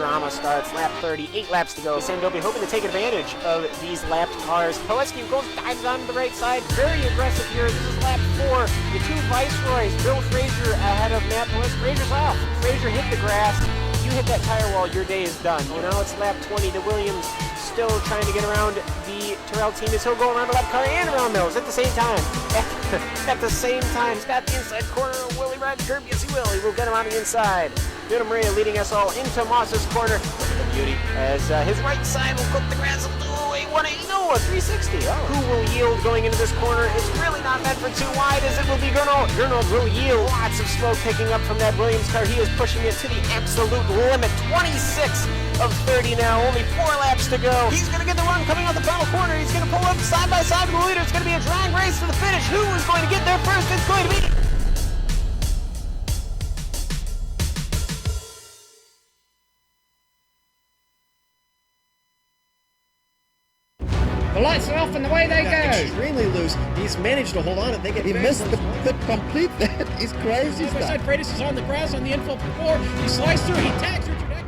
drama starts. Lap 30, 8 laps to go. Sandobi hoping to take advantage of these lapped cars. Poleski goes, dives onto the right side. Very aggressive here. This is lap 4. The two Viceroys. Bill Frazier ahead of Matt Poleski. Frazier's off. Frazier hit the grass. You hit that tire wall, your day is done. Well, now it's lap 20. The Williams still trying to get around the Terrell team as he'll go around the lap car and around Mills at the same time. At the same time. He's got the inside corner. Will he ride the curb? Yes, he will. He will get him on the inside. Vito Maria leading us all into Moss's corner. Look at the beauty as his right side will cook the grass. Oh, a 180, no, a 360. Oh. Who will yield going into this corner? It's really not meant for too wide as it will be Gernald. Gernald will yield. Lots of smoke picking up from that Williams car. He is pushing it to the absolute limit. 26 of 30 now. Only 4 laps to go. He's going to get the run coming out the final corner. He's going to pull up side by side with the leader. It's going to be a drag race to the finish. Who is going to get there first? It's going to be... The lights are off and away they go. Extremely loose. He's managed to hold on and he missed the complete that. He's crazy. Side Freitas is on the grass on the infield before. He slides through. He tags Richard Eck.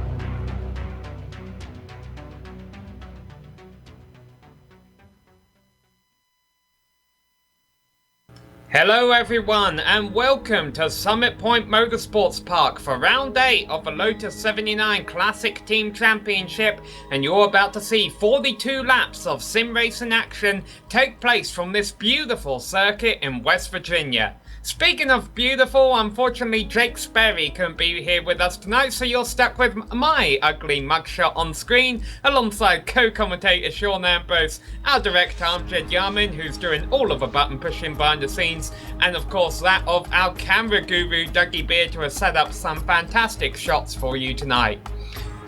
Hello everyone and welcome to Summit Point Motorsports Park for round 8 of the Lotus 79 Classic Team Championship, and you're about to see 42 laps of sim racing action take place from this beautiful circuit in West Virginia. Speaking of beautiful, unfortunately Jake Sperry couldn't be here with us tonight, so you're stuck with my ugly mugshot on screen alongside co-commentator Sean Ambrose, our director Amjad Yamin, who's doing all of the button pushing behind the scenes, and of course that of our camera guru Dougie Beard, who has set up some fantastic shots for you tonight.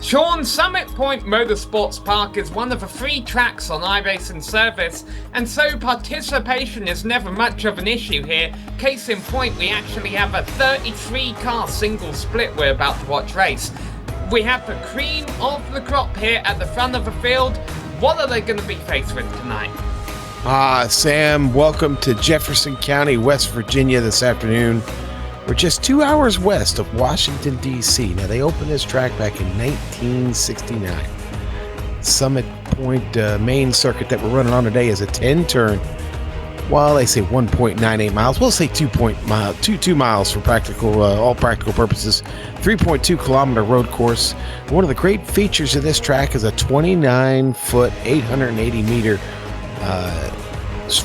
Sean, Summit Point Motorsports Park is one of the 3 tracks on iRacing service, and so participation is never much of an issue here. Case in point, we actually have a 33-car single split we're about to watch race. We have the cream of the crop here at the front of the field. What are they going to be faced with tonight? Sam, welcome to Jefferson County, West Virginia this afternoon. We're just 2 hours west of Washington, D.C. Now, they opened this track back in 1969. Summit Point main circuit that we're running on today is a 10-turn. Well, they say 1.98 miles. We'll say 2 miles for practical, all practical purposes. 3.2-kilometer road course. One of the great features of this track is a 29-foot, 880-meter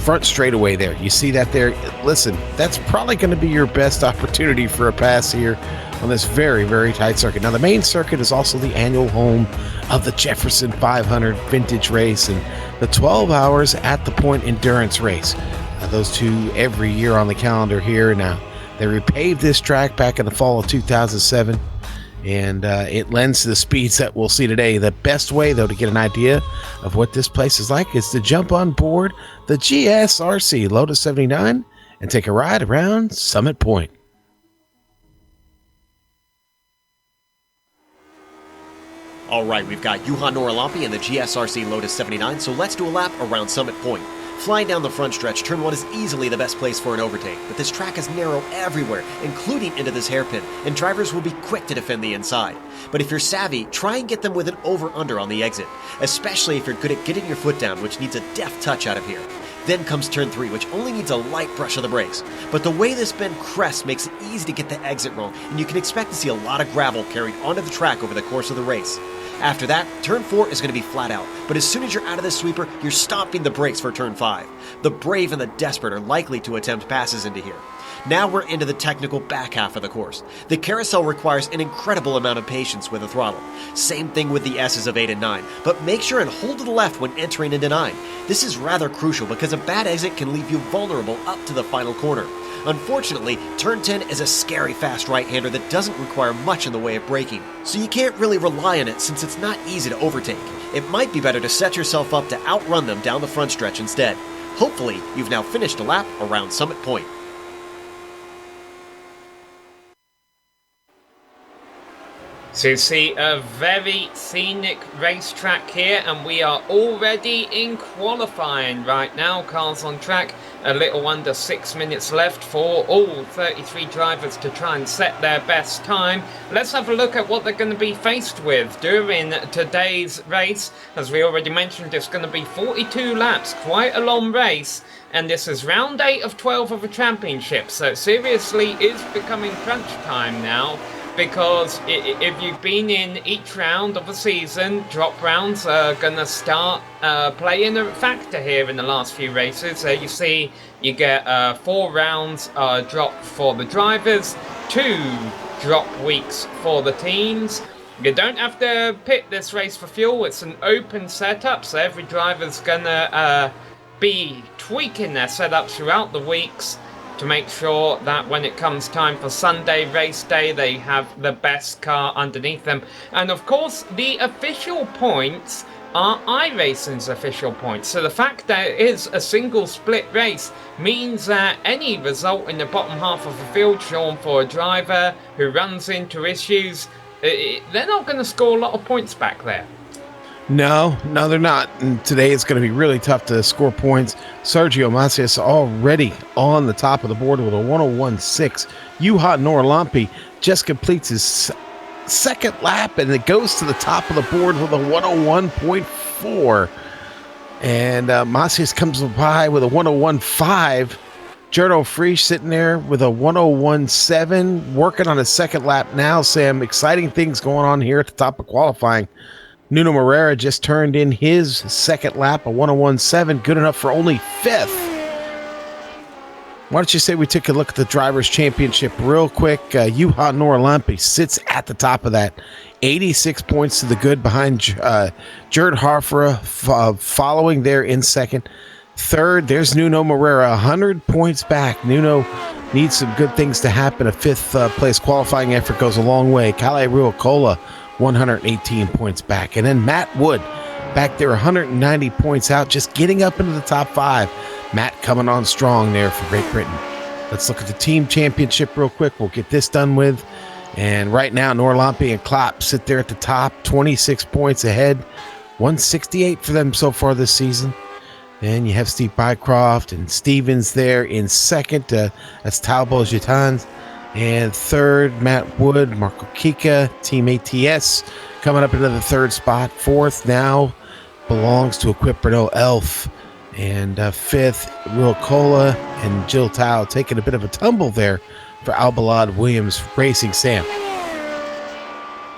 front straightaway there. You see that there? Listen, that's probably going to be your best opportunity for a pass here on this very, very tight circuit. Now, the main circuit is also the annual home of the Jefferson 500 Vintage Race and the 12 Hours at the Point Endurance Race. Those two every year on the calendar here. Now, they repaved this track back in the fall of 2007. And it lends to the speeds that we'll see today. The best way, though, to get an idea of what this place is like is to jump on board the GSRC Lotus 79 and take a ride around Summit Point. All right, we've got Juha Noralampi and the GSRC Lotus 79, so let's do a lap around Summit Point. Flying down the front stretch, turn 1 is easily the best place for an overtake, but this track is narrow everywhere, including into this hairpin, and drivers will be quick to defend the inside. But if you're savvy, try and get them with an over-under on the exit, especially if you're good at getting your foot down, which needs a deft touch out of here. Then comes turn 3, which only needs a light brush of the brakes. But the way this bend crests makes it easy to get the exit wrong, and you can expect to see a lot of gravel carried onto the track over the course of the race. After that, turn 4 is going to be flat out, but as soon as you're out of this sweeper, you're stomping the brakes for turn 5. The brave and the desperate are likely to attempt passes into here. Now we're into the technical back half of the course. The carousel requires an incredible amount of patience with the throttle. Same thing with the S's of 8 and 9, but make sure and hold to the left when entering into 9. This is rather crucial because a bad exit can leave you vulnerable up to the final corner. Unfortunately, turn 10 is a scary fast right-hander that doesn't require much in the way of braking, so you can't really rely on it since it's not easy to overtake. It might be better to set yourself up to outrun them down the front stretch instead. Hopefully, you've now finished a lap around Summit Point. So you see a very scenic racetrack here, and we are already in qualifying right now. Cars on track a little under 6 minutes left for all 33 drivers to try and set their best time. Let's have a look at what they're going to be faced with during today's race. As we already mentioned, it's going to be 42 laps, quite a long race. And this is round 8 of 12 of a championship, so it seriously is becoming crunch time now, because if you've been in each round of a season, drop rounds are going to start playing a factor here in the last few races. So you see you get 4 rounds drop for the drivers, 2 drop weeks for the teams. You don't have to pit this race for fuel, it's an open setup, so every driver's going to be tweaking their setup throughout the weeks to make sure that when it comes time for Sunday race day, they have the best car underneath them. And of course, the official points are iRacing's official points. So the fact that it is a single split race means that any result in the bottom half of the field, Sean, for a driver who runs into issues, they're not going to score a lot of points back there. No, they're not. And today it's going to be really tough to score points. Sergio Macias already on the top of the board with a 101.6. Juha Norlampi just completes his second lap, and it goes to the top of the board with a 101.4. And Macias comes by with a 101.5. Gerdo Friesch sitting there with a 101.7, working on his second lap now, Sam. Exciting things going on here at the top of qualifying. Nuno Moreira just turned in his second lap, a 101.7, good enough for only 5th. Why don't you say we take a look at the Drivers' Championship real quick? Juha Norlampi sits at the top of that, 86 points to the good behind Gerd Harfra, following there in second. Third, there's Nuno Moreira, 100 points back. Nuno needs some good things to happen. A 5th place qualifying effort goes a long way. Kalle Ruokola, 118 points back. And then Matt Wood back there, 190 points out, just getting up into the top 5. Matt coming on strong there for Great Britain. Let's look at the team championship real quick. We'll get this done with. And right now, Norlampi and Klopp sit there at the top, 26 points ahead. 168 for them so far this season. And you have Steve Bycroft and Stevens there in second. That's Talbot Gitans. And third, Matt Wood, Marco Kika, Team ATS coming up into the 3rd spot. 4th now belongs to Equip Renault Elf. And 5th, Ruokola and Jill Tao taking a bit of a tumble there for Albalade Williams Racing. Sam.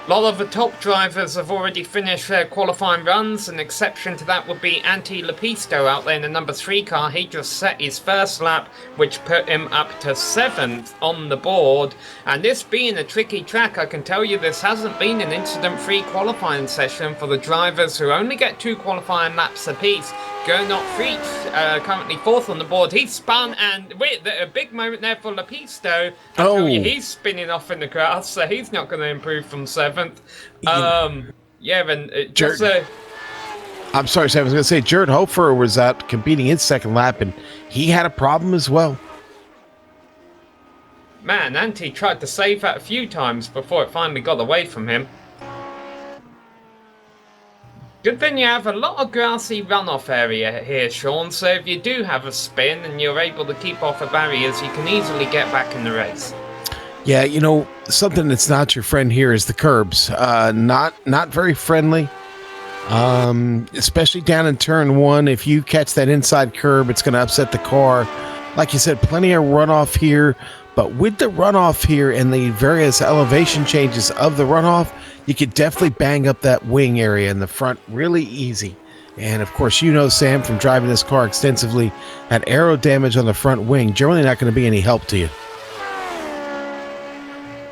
A lot of the top drivers have already finished their qualifying runs. An exception to that would be Antti Lepisto out there in the number 3 car. He just set his first lap, which put him up to 7th on the board. And this being a tricky track, I can tell you this hasn't been an incident-free qualifying session for the drivers who only get 2 qualifying laps apiece. Gernot Friesch, currently 4th on the board. He spun, and with a big moment there for Lepisto. I tell you, he's spinning off in the grass, so he's not going to improve from 7th. I'm sorry, Sam. I was going to say Jared Hofer was out competing in second lap, and he had a problem as well. Man, Antti tried to save that a few times before it finally got away from him. Good thing you have a lot of grassy runoff area here, Sean, so if you do have a spin and you're able to keep off the barriers, you can easily get back in the race. Yeah, you know, something that's not your friend here is the curbs. Not very friendly, especially down in turn 1. If you catch that inside curb, it's going to upset the car. Like you said, plenty of runoff here, but with the runoff here and the various elevation changes of the runoff, you could definitely bang up that wing area in the front really easy. And of course, you know, Sam, from driving this car extensively, that aero damage on the front wing generally not going to be any help to you.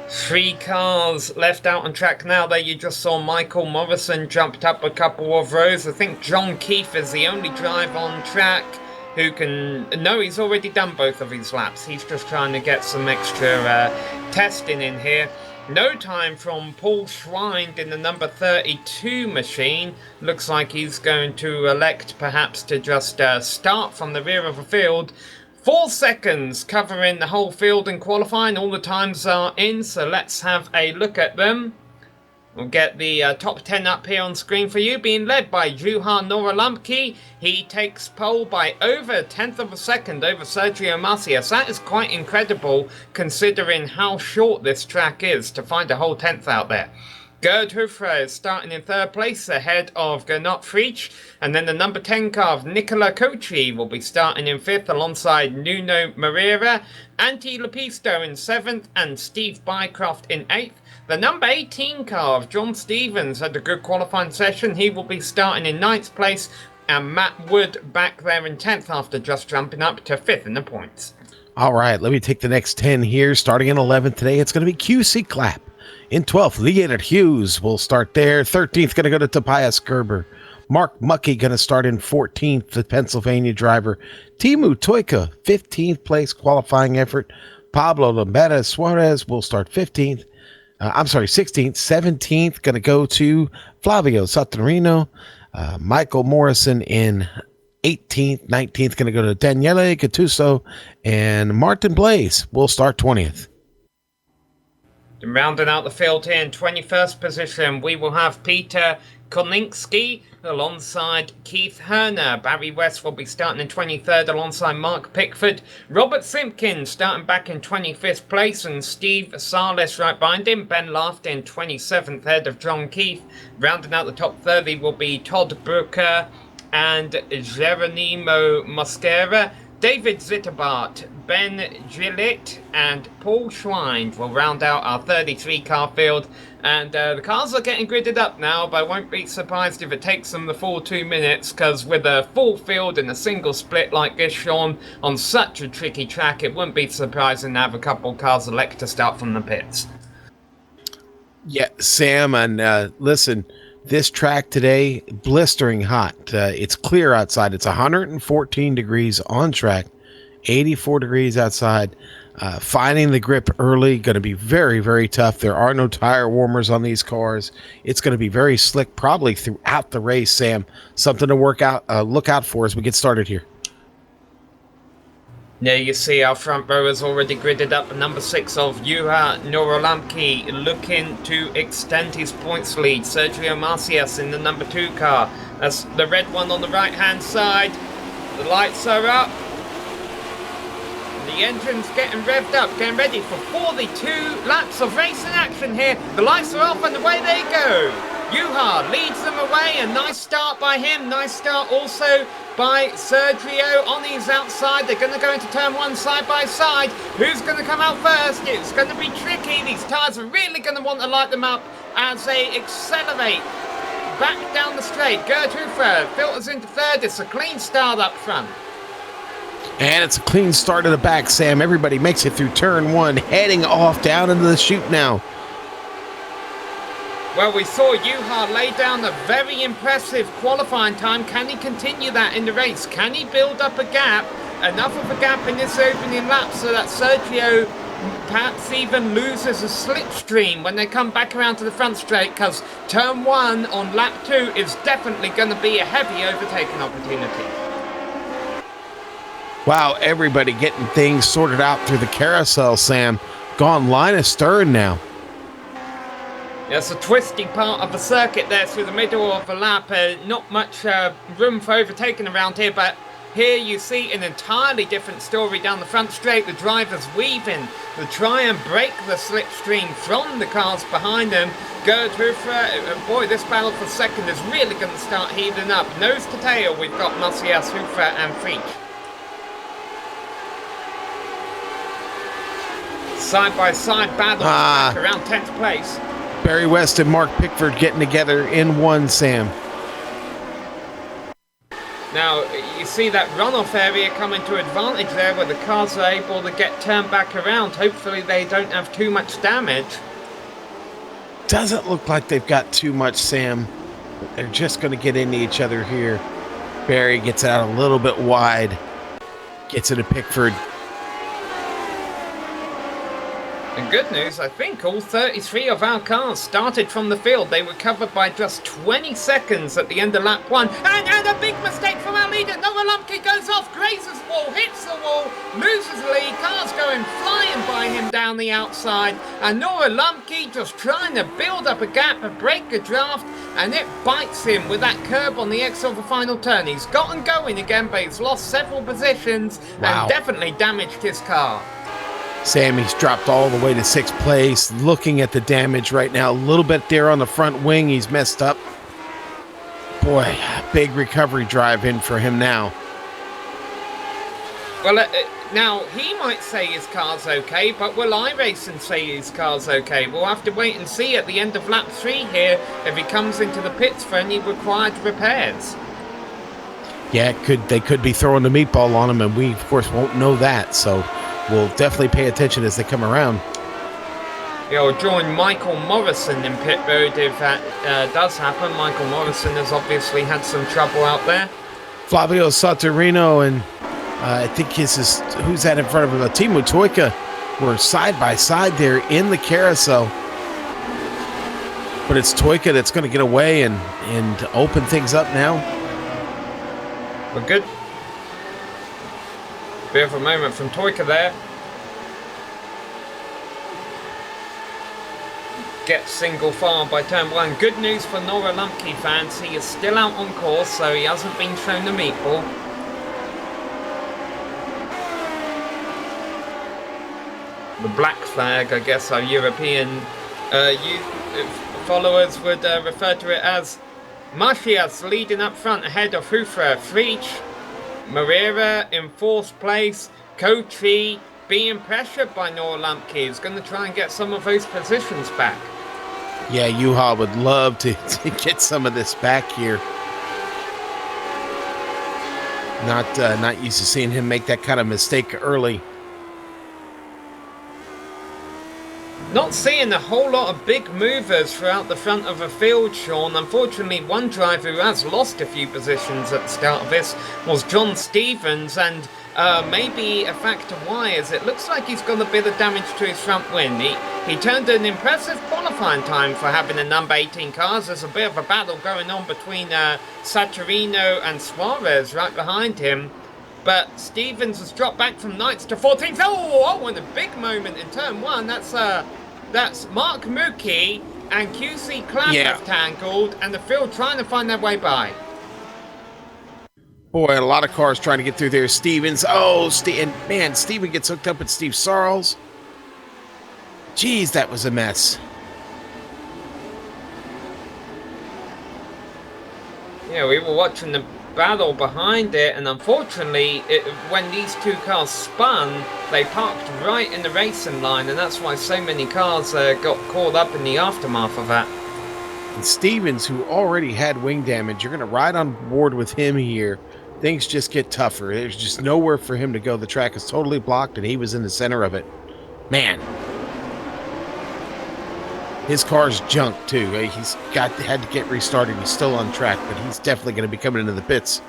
3 cars left out on track now. There you just saw Michael Morrison jumped up a couple of rows. I think John Keefe is the only driver on track who can... No, he's already done both of his laps. He's just trying to get some extra testing in here. No time from Paul Schwind in the number 32 machine. Looks like he's going to elect perhaps to just start from the rear of the field. 4 seconds covering the whole field in qualifying. All the times are in, so let's have a look at them. We'll get the top 10 up here on screen for you, being led by Juha Noralumpki. He takes pole by over a tenth of a second over Sergio Macias. That is quite incredible considering how short this track is to find a whole tenth out there. Gerd Hoeffer is starting in third place ahead of Gernot Prix, and then the number 10 car of Nicola Cocci will be starting in fifth alongside Nuno Moreira, Antti Lepisto in seventh, and Steve Bycroft in eighth. The number 18 car of John Stevens had a good qualifying session. He will be starting in ninth place, and Matt Wood back there in 10th after just jumping up to 5th in the points. All right, let me take the next 10 here. Starting in 11th today, it's going to be QC Clapp. In 12th, Leonard Hughes will start there. 13th, going to go to Tobias Gerber. Mark Muckey going to start in 14th, the Pennsylvania driver. Timu Toika, 15th place qualifying effort. Pablo Lambetta Suarez will start 16th. 17th, going to go to Flavio Saturino. Michael Morrison in 18th. 19th, going to go to Daniele Gattuso. And Martin Blaze will start 20th. And rounding out the field here in 21st position, we will have Peter Koninski alongside Keith Herner. Barry West will be starting in 23rd alongside Mark Pickford. Robert Simpkins starting back in 25th place, and Steve Sarles right behind him. Ben Laft in 27th head of John Keith. Rounding out the top 30 will be Todd Brooker and Geronimo Mosquera. David Zitterbart, Ben Gillett, and Paul Schwein will round out our 33-car field. And the cars are getting gridded up now, but I won't be surprised if it takes them the full 2 minutes, because with a full field in a single split like this, Sean, on such a tricky track, it wouldn't be surprising to have a couple cars elect to start from the pits. Yeah, Sam, and listen, this track today, blistering hot. It's clear outside. It's 114 degrees on track, 84 degrees outside. Finding the grip early, going to be very, very tough. There are no tire warmers on these cars. It's going to be very slick probably throughout the race, Sam. Something to look out for as we get started here. There you see our front row is already gridded up. Number 6 of Juha Noralumpki looking to extend his points lead. Sergio Macias in the number 2 car. That's the red one on the right hand side. The lights are up. The engine's getting revved up, getting ready for 42 laps of racing action here. The lights are off and away they go. Juha leads them away. A nice start by him. Nice start also by Sergio on his outside. They're going to go into turn 1 side by side. Who's going to come out first? It's going to be tricky. These tyres are really going to want to light them up as they accelerate back down the straight. Gerd Hoeffer filters into third. It's a clean start up front. And it's a clean start at the back, Sam. Everybody makes it through turn 1, heading off down into the chute now. Well, we saw Juha lay down a very impressive qualifying time. Can he continue that in the race? Can he build up a gap, enough of a gap in this opening lap so that Sergio perhaps even loses a slipstream when they come back around to the front straight? Because turn 1 on lap 2 is definitely going to be a heavy overtaking opportunity. Wow, everybody getting things sorted out through the carousel, Sam. Gone line astern now. It's a twisty part of the circuit there through the middle of the lap. Not much room for overtaking around here, but here you see an entirely different story down the front straight. The drivers weaving to try and break the slipstream from the cars behind them. Gerd Hoeffer, boy, this battle for second is really going to start heating up. Nose to tail, we've got Macias, Hoeffer and Prix. Side-by-side battle around 10th place. Barry West and Mark Pickford getting together in one, Sam. Now, you see that runoff area coming to advantage there where the cars are able to get turned back around. Hopefully they don't have too much damage. Doesn't look like they've got too much, Sam. They're just going to get into each other here. Barry gets out a little bit wide. Gets into Pickford. And good news, I think all 33 of our cars started from the field. They were covered by just 20 seconds at the end of lap 1. And a big mistake from our leader. Noah Lumpke goes off, grazes wall, hits the wall, loses the lead. Cars going flying by him down the outside. And Noah Lumpke just trying to build up a gap and break a draft. And it bites him with that curb on the exit of the final turn. He's gotten going again, but he's lost several positions and definitely damaged his car. Sam, he's dropped all the way to 6th place. Looking at the damage right now, a little bit there on the front wing. He's messed up. Boy, big recovery drive in for him now. Well, now, he might say his car's okay, but will iRacing say his car's okay? We'll have to wait and see at the end of lap 3 here if he comes into the pits for any required repairs. Yeah, they could be throwing the meatball on him, and we, of course, won't know that, so we'll definitely pay attention as they come around. He'll join Michael Morrison in pit road if that does happen. Michael Morrison has obviously had some trouble out there. Flavio Saturnino and I think who's that in front of him? Timo Toika were side by side there in the carousel. But it's Toika that's going to get away and open things up now. We're good. Bit of a moment from Toika there. Gets single file by turn 1. Good news for Noah Lumpke fans. He is still out on course, so he hasn't been shown the meatball. The black flag, I guess our European followers would refer to it as. Macias leading up front ahead of Hufra, Frich, Moreira in 4th place, Cochi being pressured by Noah Lumpke. He's going to try and get some of those positions back. Yeah, Juha would love to get some of this back here. Not used to seeing him make that kind of mistake early. Not seeing a whole lot of big movers throughout the front of the field, Sean. Unfortunately, one driver who has lost a few positions at the start of this was John Stevens, and maybe a factor why is it looks like he's got a bit of damage to his front wing. He turned an impressive qualifying time for having a number 18 cars. There's a bit of a battle going on between Saturnino and Suarez right behind him. But Stevens has dropped back from 9th to 14th. Oh, and a big moment in turn 1. That's Mark Mookie and QC Clapp have tangled, and the field trying to find their way by. Boy, a lot of cars trying to get through there. Stevens. And man, Steven gets hooked up with Steve Sarles. Jeez, that was a mess. Yeah, we were watching the battle behind it, and unfortunately when these two cars spun, they parked right in the racing line, and that's why so many cars got caught up in the aftermath of that. And Stevens, who already had wing damage, you're going to ride on board with him here. Things just get tougher. There's just nowhere for him to go. The track is totally blocked, and he was in the center of it. Man, his car's junk too. He's had to get restarted. He's still on track, but he's definitely going to be coming into the pits.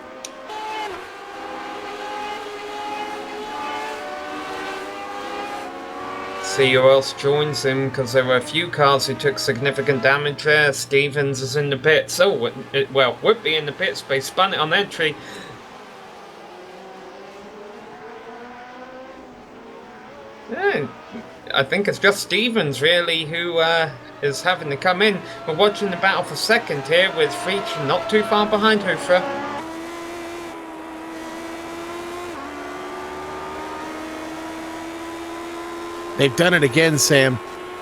See who else joins him, because there were a few cars who took significant damage there. Stevens is in the pits. Would be in the pits, but he spun it on entry. Yeah, I think it's just Stevens really who is having to come in. We're watching the battle for second here with Frich not too far behind Hufra. They've done it again, Sam.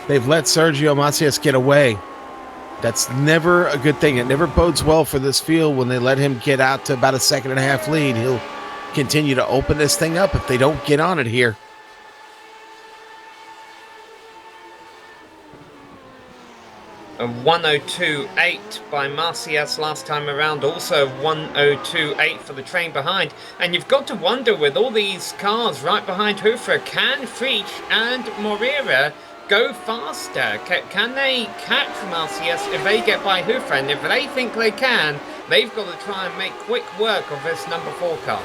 They've let Sergio Macias get away. That's never a good thing. It never bodes well for this field when they let him get out to about a 1.5 lead. He'll continue to open this thing up if they don't get on it here. A 102.8 by Macias last time around, also 102.8 for the train behind. And you've got to wonder, with all these cars right behind Hufra, can Frich and Moreira go faster? Can they catch Macias if they get by Hufra? And if they think they can, they've got to try and make quick work of this number 4 car.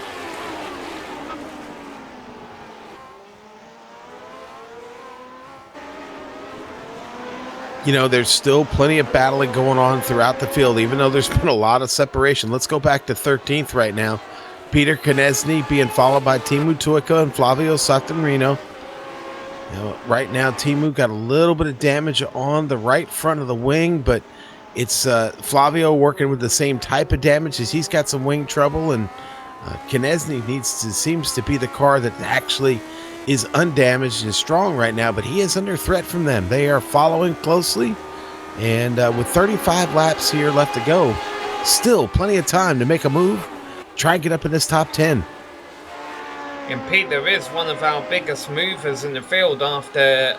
You know, there's still plenty of battling going on throughout the field, even though there's been a lot of separation. Let's go back to 13th right now. Peter Konechny being followed by Timu Tuica and Flavio Sottomrino. You know, right now, Timu got a little bit of damage on the right front of the wing, but it's Flavio working with the same type of damage as he's got some wing trouble, and Konechny seems to be the car that actually is undamaged and strong right now, but he is under threat from them. They are following closely, and with 35 laps here left to go, still plenty of time to make a move, try and get up in this top 10. And Peter is one of our biggest movers in the field after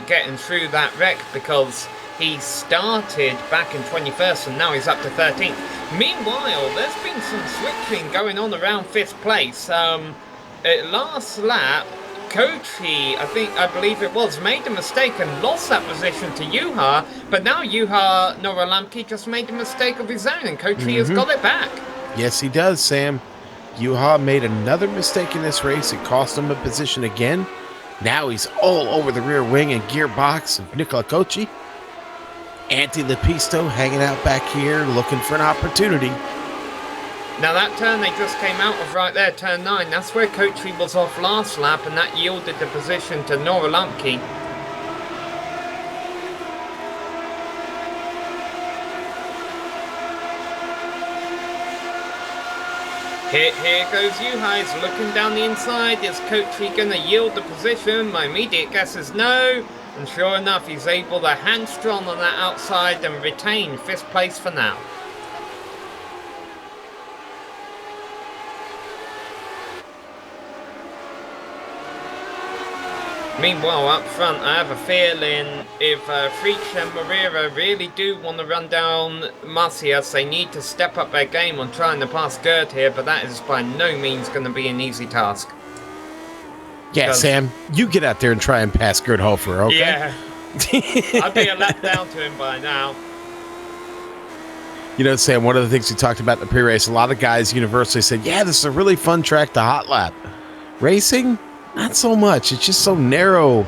getting through that wreck, because he started back in 21st and now he's up to 13th. Meanwhile, there's been some switching going on around 5th place. At last lap, Kochi, I believe it was, made a mistake and lost that position to Juha, but now Juha Noralamki just made a mistake of his own, and Kochi has got it back. Yes, he does, Sam. Juha made another mistake in this race. It cost him a position again. Now he's all over the rear wing and gearbox of Nicola Kochi. Antti Lepisto hanging out back here looking for an opportunity. Now that turn they just came out of right there, turn 9, that's where Kochi was off last lap, and that yielded the position to Nora Lumpke. Here goes Juha, he's looking down the inside. Is Kochi going to yield the position? My immediate guess is no. And sure enough, he's able to hang strong on that outside and retain 5th place for now. Meanwhile, up front, I have a feeling if Freach and Moreira really do want to run down Macias, they need to step up their game on trying to pass Gerd here, but that is by no means going to be an easy task. Yeah, Sam, you get out there and try and pass Gerd Hofer, okay? Yeah. I'd be a lap down to him by now. You know, Sam, one of the things we talked about in the pre-race, a lot of guys universally said, yeah, this is a really fun track to hot lap. Racing? Not so much. It's just so narrow,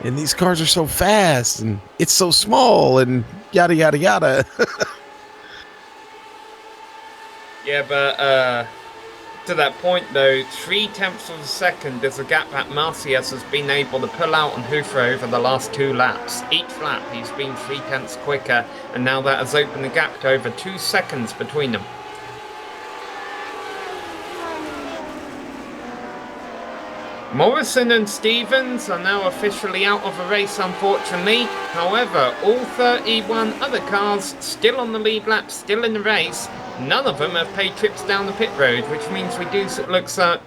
and these cars are so fast, and it's so small, and yada, yada, yada. Yeah, but to that point, though, 0.3 of a second is a gap that Macias has been able to pull out on Hofer over the last 2 laps. Each lap, he's been 0.3 quicker, and now that has opened the gap to over 2 seconds between them. Morrison and Stevens are now officially out of the race, unfortunately. However, all 31 other cars still on the lead lap, still in the race. None of them have paid trips down the pit road, which means we do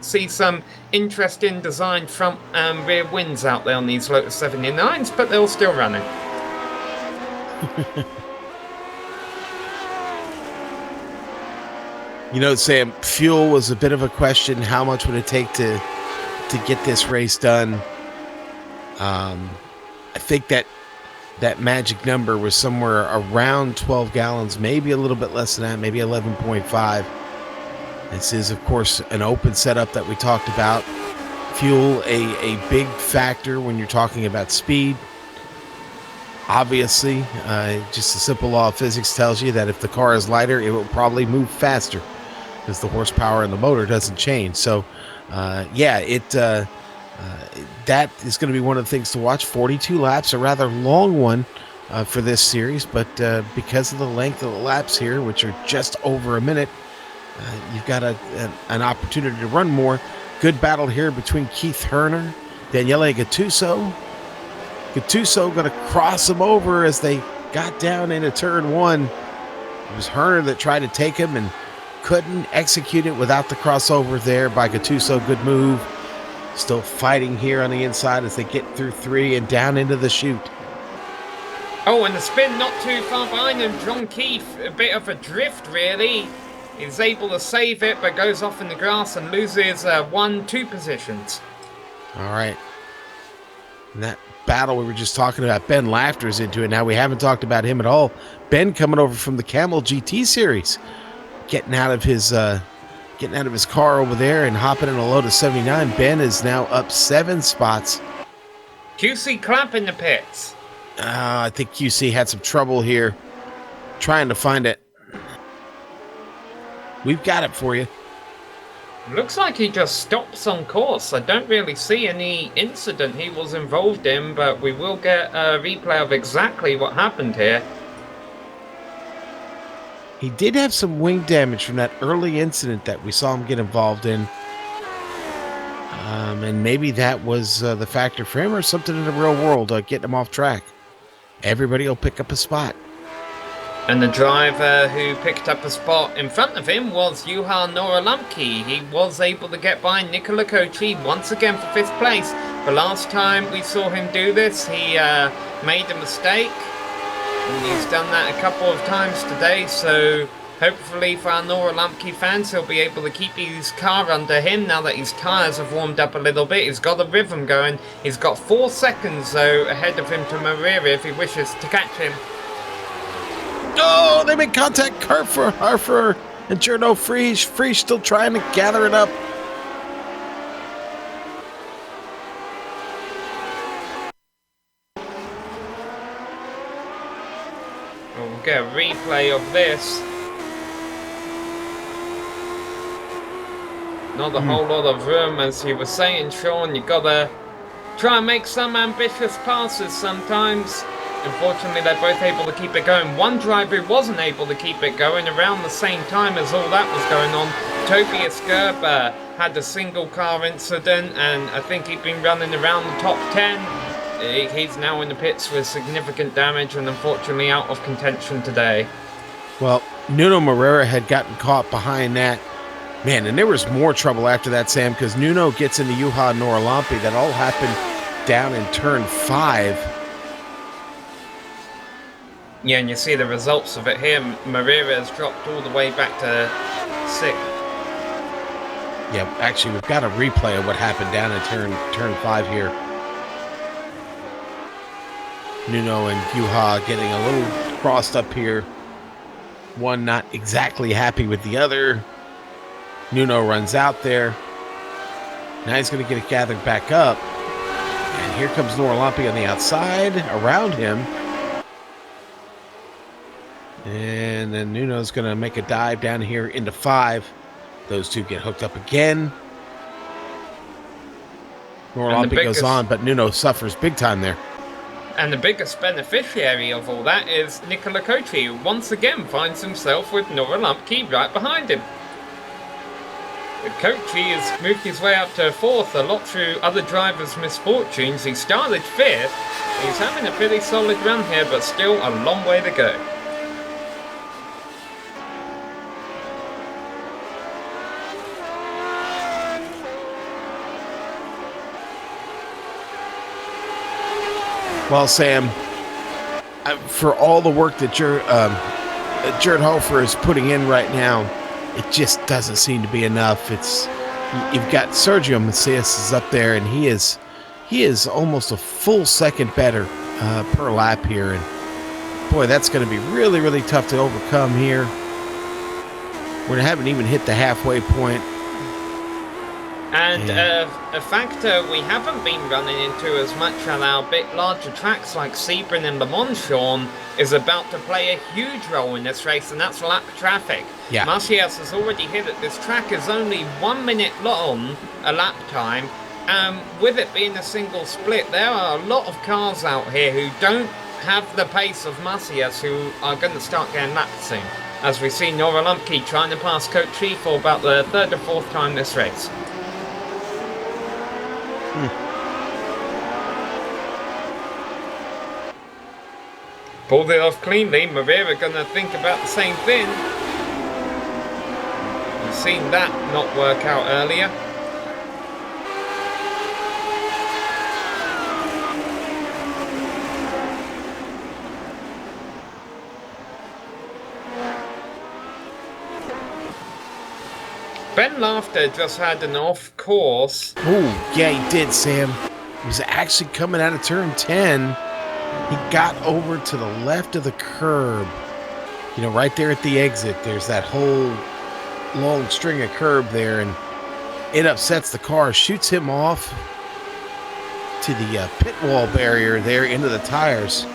see some interesting design front and rear wins out there on these Lotus 79s, but they're all still running. You know, Sam, fuel was a bit of a question. How much would it take to get this race done? I think that magic number was somewhere around 12 gallons, maybe a little bit less than that, maybe 11.5. This is, of course, an open setup that we talked about. Fuel, a big factor when you're talking about speed. Obviously, just the simple law of physics tells you that if the car is lighter, it will probably move faster because the horsepower in the motor doesn't change. So, that is going to be one of the things to watch. 42 laps, a rather long one for this series, but because of the length of the laps here, which are just over a minute, you've got an opportunity to run more. Good battle here between Keith Herner, Daniele Gattuso. Gattuso going to cross him over as they got down into turn 1. It was Herner that tried to take him and couldn't execute it without the crossover there by Gattuso. Good move. Still fighting here on the inside as they get through 3 and down into the chute. Oh, and the spin not too far behind him. John Keith, a bit of a drift, really. He's able to save it, but goes off in the grass and loses 1-2 positions. All right. And that battle we were just talking about, Ben Laughter's into it now. We haven't talked about him at all. Ben coming over from the Camel GT series, getting out of his car over there and hopping in a Lotus 79. Ben is now up 7 spots. QC Clapp in the pits. I think QC had some trouble here trying to find it. We've got it for you. Looks like he just stops on course. I don't really see any incident he was involved in, but we will get a replay of exactly what happened here. He did have some wing damage from that early incident that we saw him get involved in. And maybe that was the factor for him, or something in the real world getting him off track. Everybody will pick up a spot. And the driver who picked up a spot in front of him was Juha Noralamki. He was able to get by Nicola Kochi once again for 5th place. The last time we saw him do this, he made a mistake. And he's done that a couple of times today, so hopefully for our Noralamki fans, he'll be able to keep his car under him now that his tyres have warmed up a little bit. He's got a rhythm going. He's got 4 seconds, though, ahead of him to Marira if he wishes to catch him. Oh, they make contact. Harfer and Journo Frege. Frege still trying to gather it up. We'll get a replay of this. Not a whole lot of room, as you were saying, Sean. You gotta try and make some ambitious passes sometimes. Unfortunately, they're both able to keep it going. One driver who wasn't able to keep it going around the same time as all that was going on, Tobias Gerber, had a single car incident, and I think he'd been running around the top 10. He's now in the pits with significant damage and unfortunately out of contention today. Well, Nuno Moreira had gotten caught behind that. Man, and there was more trouble after that, Sam, because Nuno gets into Juha Noralampi. That all happened down in turn 5. Yeah, and you see the results of it here. Marira has dropped all the way back to 6th. Yeah, actually, we've got a replay of what happened down in turn 5 here. Nuno and Juha getting a little crossed up here. One not exactly happy with the other. Nuno runs out there. Now he's going to get it gathered back up. And here comes Noralampi on the outside, around him. And then Nuno's going to make a dive down here into 5. Those two get hooked up again. Noralampi goes on, but Nuno suffers big time there. And the biggest beneficiary of all that is Nicola Kochi, who once again finds himself with Noralampi right behind him. But Kochi has moved his way up to 4th, a lot through other drivers' misfortunes. He started 5th. He's having a pretty solid run here, but still a long way to go. Well, Sam, for all the work that Jared Hofer is putting in right now, it just doesn't seem to be enough. You've got Sergio Macias is up there, and he is almost a full second better per lap here, and boy, that's going to be really, really tough to overcome here. We haven't even hit the halfway point. And a factor we haven't been running into as much on our bit larger tracks like Sebring and Le Mans, Sean, is about to play a huge role in this race, and that's lap traffic. Yeah. Macias has already hit it. This track is only 1 minute long, a lap time, and with it being a single split, there are a lot of cars out here who don't have the pace of Macias, who are going to start getting lapped soon. As we see Noralampi trying to pass Kochi for about the 3rd or 4th time this race. Pulled it off cleanly. Marira gonna think about the same thing. We've seen that not work out earlier. Ben Laughter just had an off course. Oh, yeah, he did, Sam. He was actually coming out of turn 10. He got over to the left of the curb. You know, right there at the exit, there's that whole long string of curb there, and it upsets the car, shoots him off to the pit wall barrier there into the tires.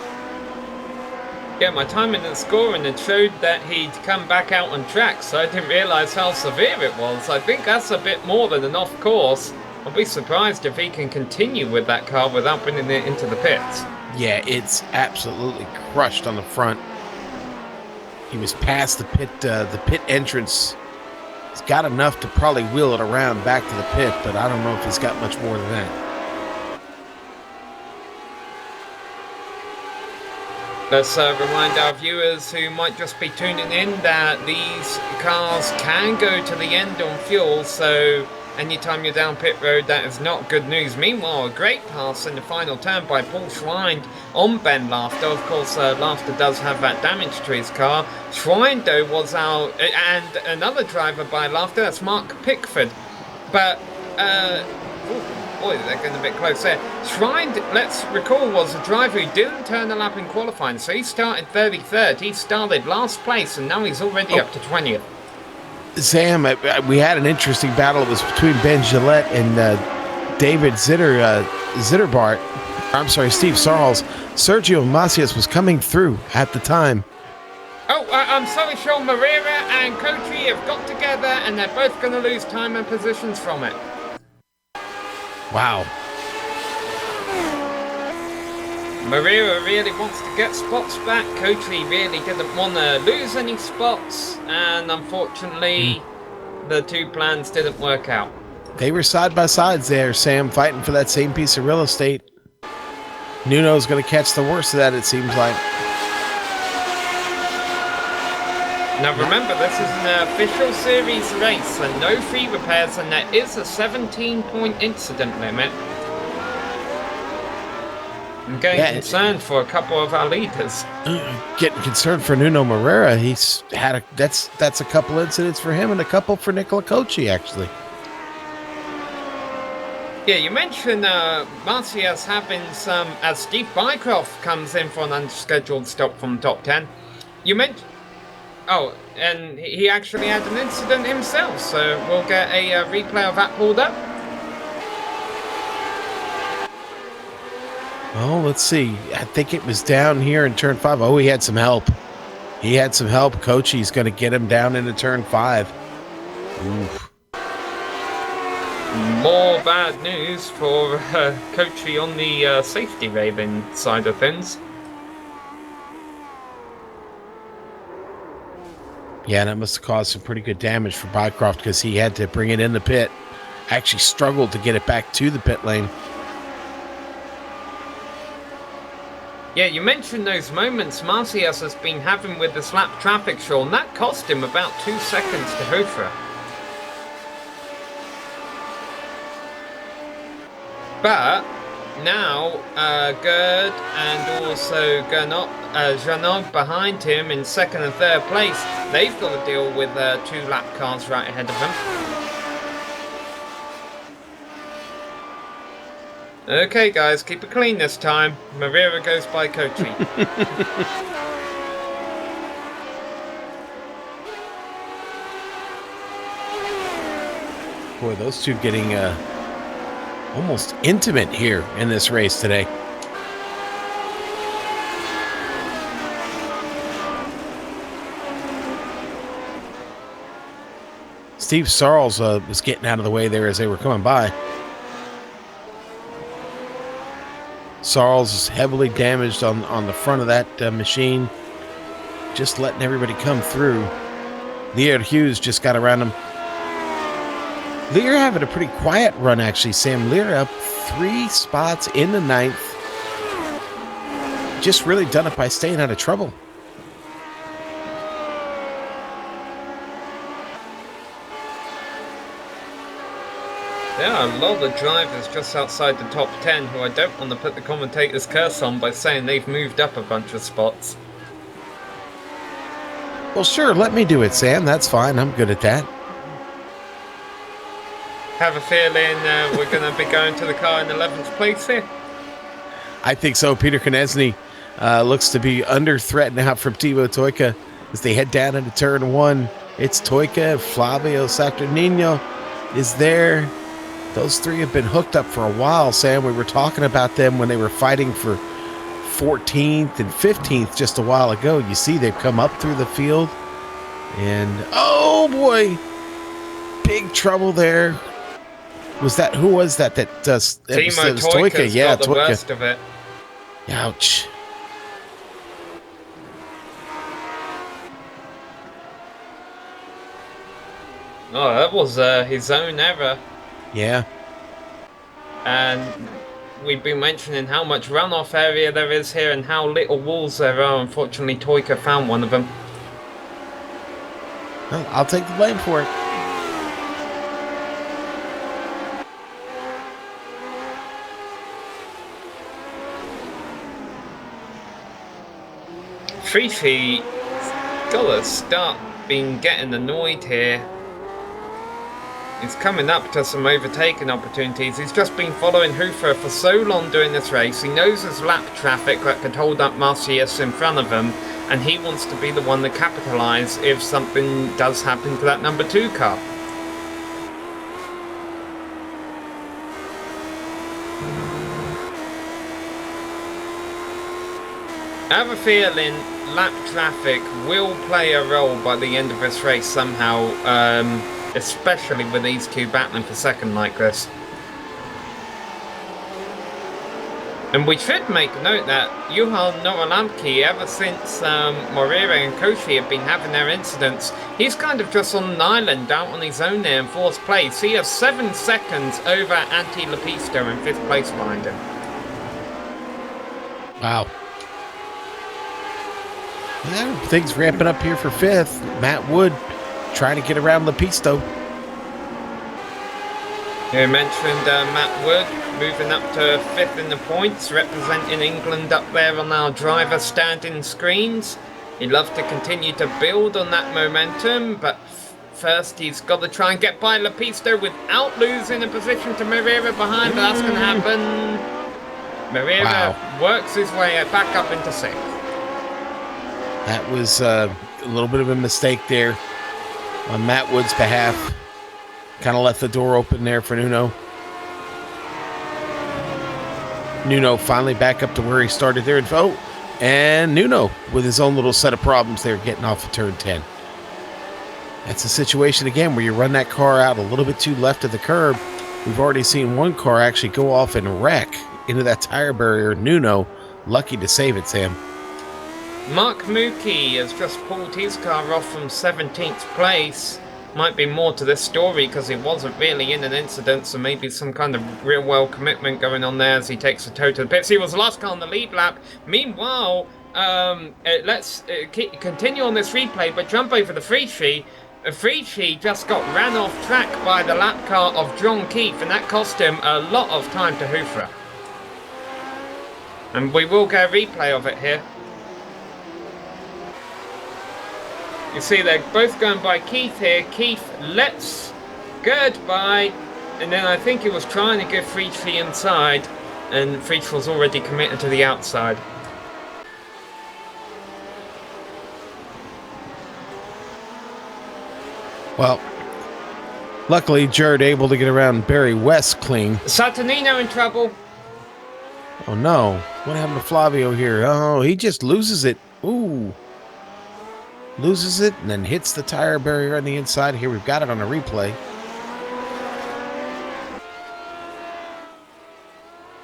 Yeah, my timing and scoring had showed that he'd come back out on track, so I didn't realise how severe it was. I think that's a bit more than an off-course. I'll be surprised if he can continue with that car without bringing it into the pits. Yeah, it's absolutely crushed on the front. He was past the pit entrance. He's got enough to probably wheel it around back to the pit, but I don't know if he's got much more than that. Let's remind our viewers who might just be tuning in that these cars can go to the end on fuel, so anytime you're down pit road, that is not good news. Meanwhile, a great pass in the final turn by Paul Schwein on Ben Laughter. Of course, Laughter does have that damage to his car. Schwein, though, was out, and another driver by Laughter, that's Mark Pickford. But, boy, they're getting a bit close there. Schwein, let's recall, was a driver who didn't turn a lap in qualifying, so he started 33rd. He started last place, and now he's already up to 20th. Sam, we had an interesting battle. It was between Ben Gillette and David Zitterbart. I'm sorry, Steve Sarles. Sergio Macias was coming through at the time. Oh, I'm sorry, Sean Moreira and Cochi have got together, and they're both going to lose time and positions from it. Wow. Moreira really wants to get spots back. Cochi really didn't want to lose any spots, and unfortunately, the two plans didn't work out. They were side by sides there, Sam, fighting for that same piece of real estate. Nuno's going to catch the worst of that, it seems like. Now remember, this is an official series race, and no free repairs, and there is a 17-point incident limit. I'm getting concerned for a couple of our leaders. Getting concerned for Nuno Moreira. He's had that's a couple incidents for him and a couple for Nicola Cochi, actually. Yeah, you mentioned Macias having some, as Steve Bycroft comes in for an unscheduled stop from top 10. You mentioned, oh, and he actually had an incident himself, so we'll get a replay of that pulled up. Oh, let's see. I think it was down here in turn 5. Oh, he had some help. He had some help. Cochi's going to get him down into turn 5. Oof. More bad news for Cochi on the safety raven side of things. Yeah, that must have caused some pretty good damage for Bycroft because he had to bring it in the pit. Actually struggled to get it back to the pit lane. Yeah, you mentioned those moments Macias has been having with the slap traffic, Sean. That cost him about 2 seconds to Hofra. But now Gerd and also Janot behind him in second and third place. They've got to deal with 2 lap cars right ahead of them. Okay, guys, keep it clean this time. Moreira goes by Cochi. Boy, those two getting almost intimate here in this race today. Steve Sarles was getting out of the way there as they were coming by. Sarles is heavily damaged on the front of that machine. Just letting everybody come through. Lear Hughes just got around him. Lear having a pretty quiet run, actually, Sam. Lear up 3 spots in the 9th. Just really done it by staying out of trouble. There are a lot of drivers just outside the top 10 who I don't want to put the commentator's curse on by saying they've moved up a bunch of spots. Well, sure, let me do it, Sam. That's fine. I'm good at that. Have a feeling we're going to be going to the car in 11th place here? I think so. Peter Konechny looks to be under threat now from Thibaut Toika as they head down into turn 1. It's Toika, Flavio Saturnino is there. Those 3 have been hooked up for a while, Sam. We were talking about them when they were fighting for 14th and 15th just a while ago. You see they've come up through the field. And, oh boy, big trouble there. Who was that? Timo Toika's got the worst of it. Ouch. Oh, that was his own error. Yeah. And we've been mentioning how much runoff area there is here and how little walls there are. Unfortunately, Toika found one of them. Well, I'll take the blame for it. Prix gotta start getting annoyed here. He's coming up to some overtaking opportunities. He's just been following Hoofer for so long during this race. He knows there's lap traffic that could hold up Marcius in front of him, and he wants to be the one to capitalise if something does happen to that number 2 car. I have a feeling lap traffic will play a role by the end of this race somehow, especially with these two battling for second like this. And we should make note that Juha Noralamki, ever since Moreira and Koshi have been having their incidents, he's kind of just on an island out on his own there in 4th place. He has 7 seconds over Antti Lepisto in 5th place behind him. Wow. Yeah, things ramping up here for 5th. Matt Wood trying to get around Lepisto. You mentioned Matt Wood moving up to 5th in the points, representing England up there on our driver standing screens. He'd love to continue to build on that momentum, but first he's got to try and get by Lepisto without losing a position to Moreira behind, but that's going to happen. Moreira works his way back up into 6th. That was a little bit of a mistake there on Matt Wood's behalf. Kind of left the door open there for Nuno. Nuno finally back up to where he started there. And Nuno with his own little set of problems there getting off of turn 10. That's a situation again where you run that car out a little bit too left of the curb. We've already seen one car actually go off and wreck into that tire barrier. Nuno, lucky to save it, Sam. Mark Mookie has just pulled his car off from 17th place. Might be more to this story because he wasn't really in an incident, so maybe some kind of real world commitment going on there as he takes a toe to the pits. He was the last car on the lead lap. Meanwhile, let's continue on this replay, but jump over the Frischie. Frischie just got ran off track by the lap car of John Keefe, and that cost him a lot of time to Hoofer. And we will get a replay of it here. You see they're both going by Keith here. Keith lets Gerd by, and then I think he was trying to give Frischie inside, and Frischie was already committed to the outside. Well, luckily Jared able to get around Barry West clean. Saturnino in trouble. Oh no, what happened to Flavio here? Oh, he just loses it. Ooh. Loses it and then hits the tire barrier on the inside. Here we've got it on a replay.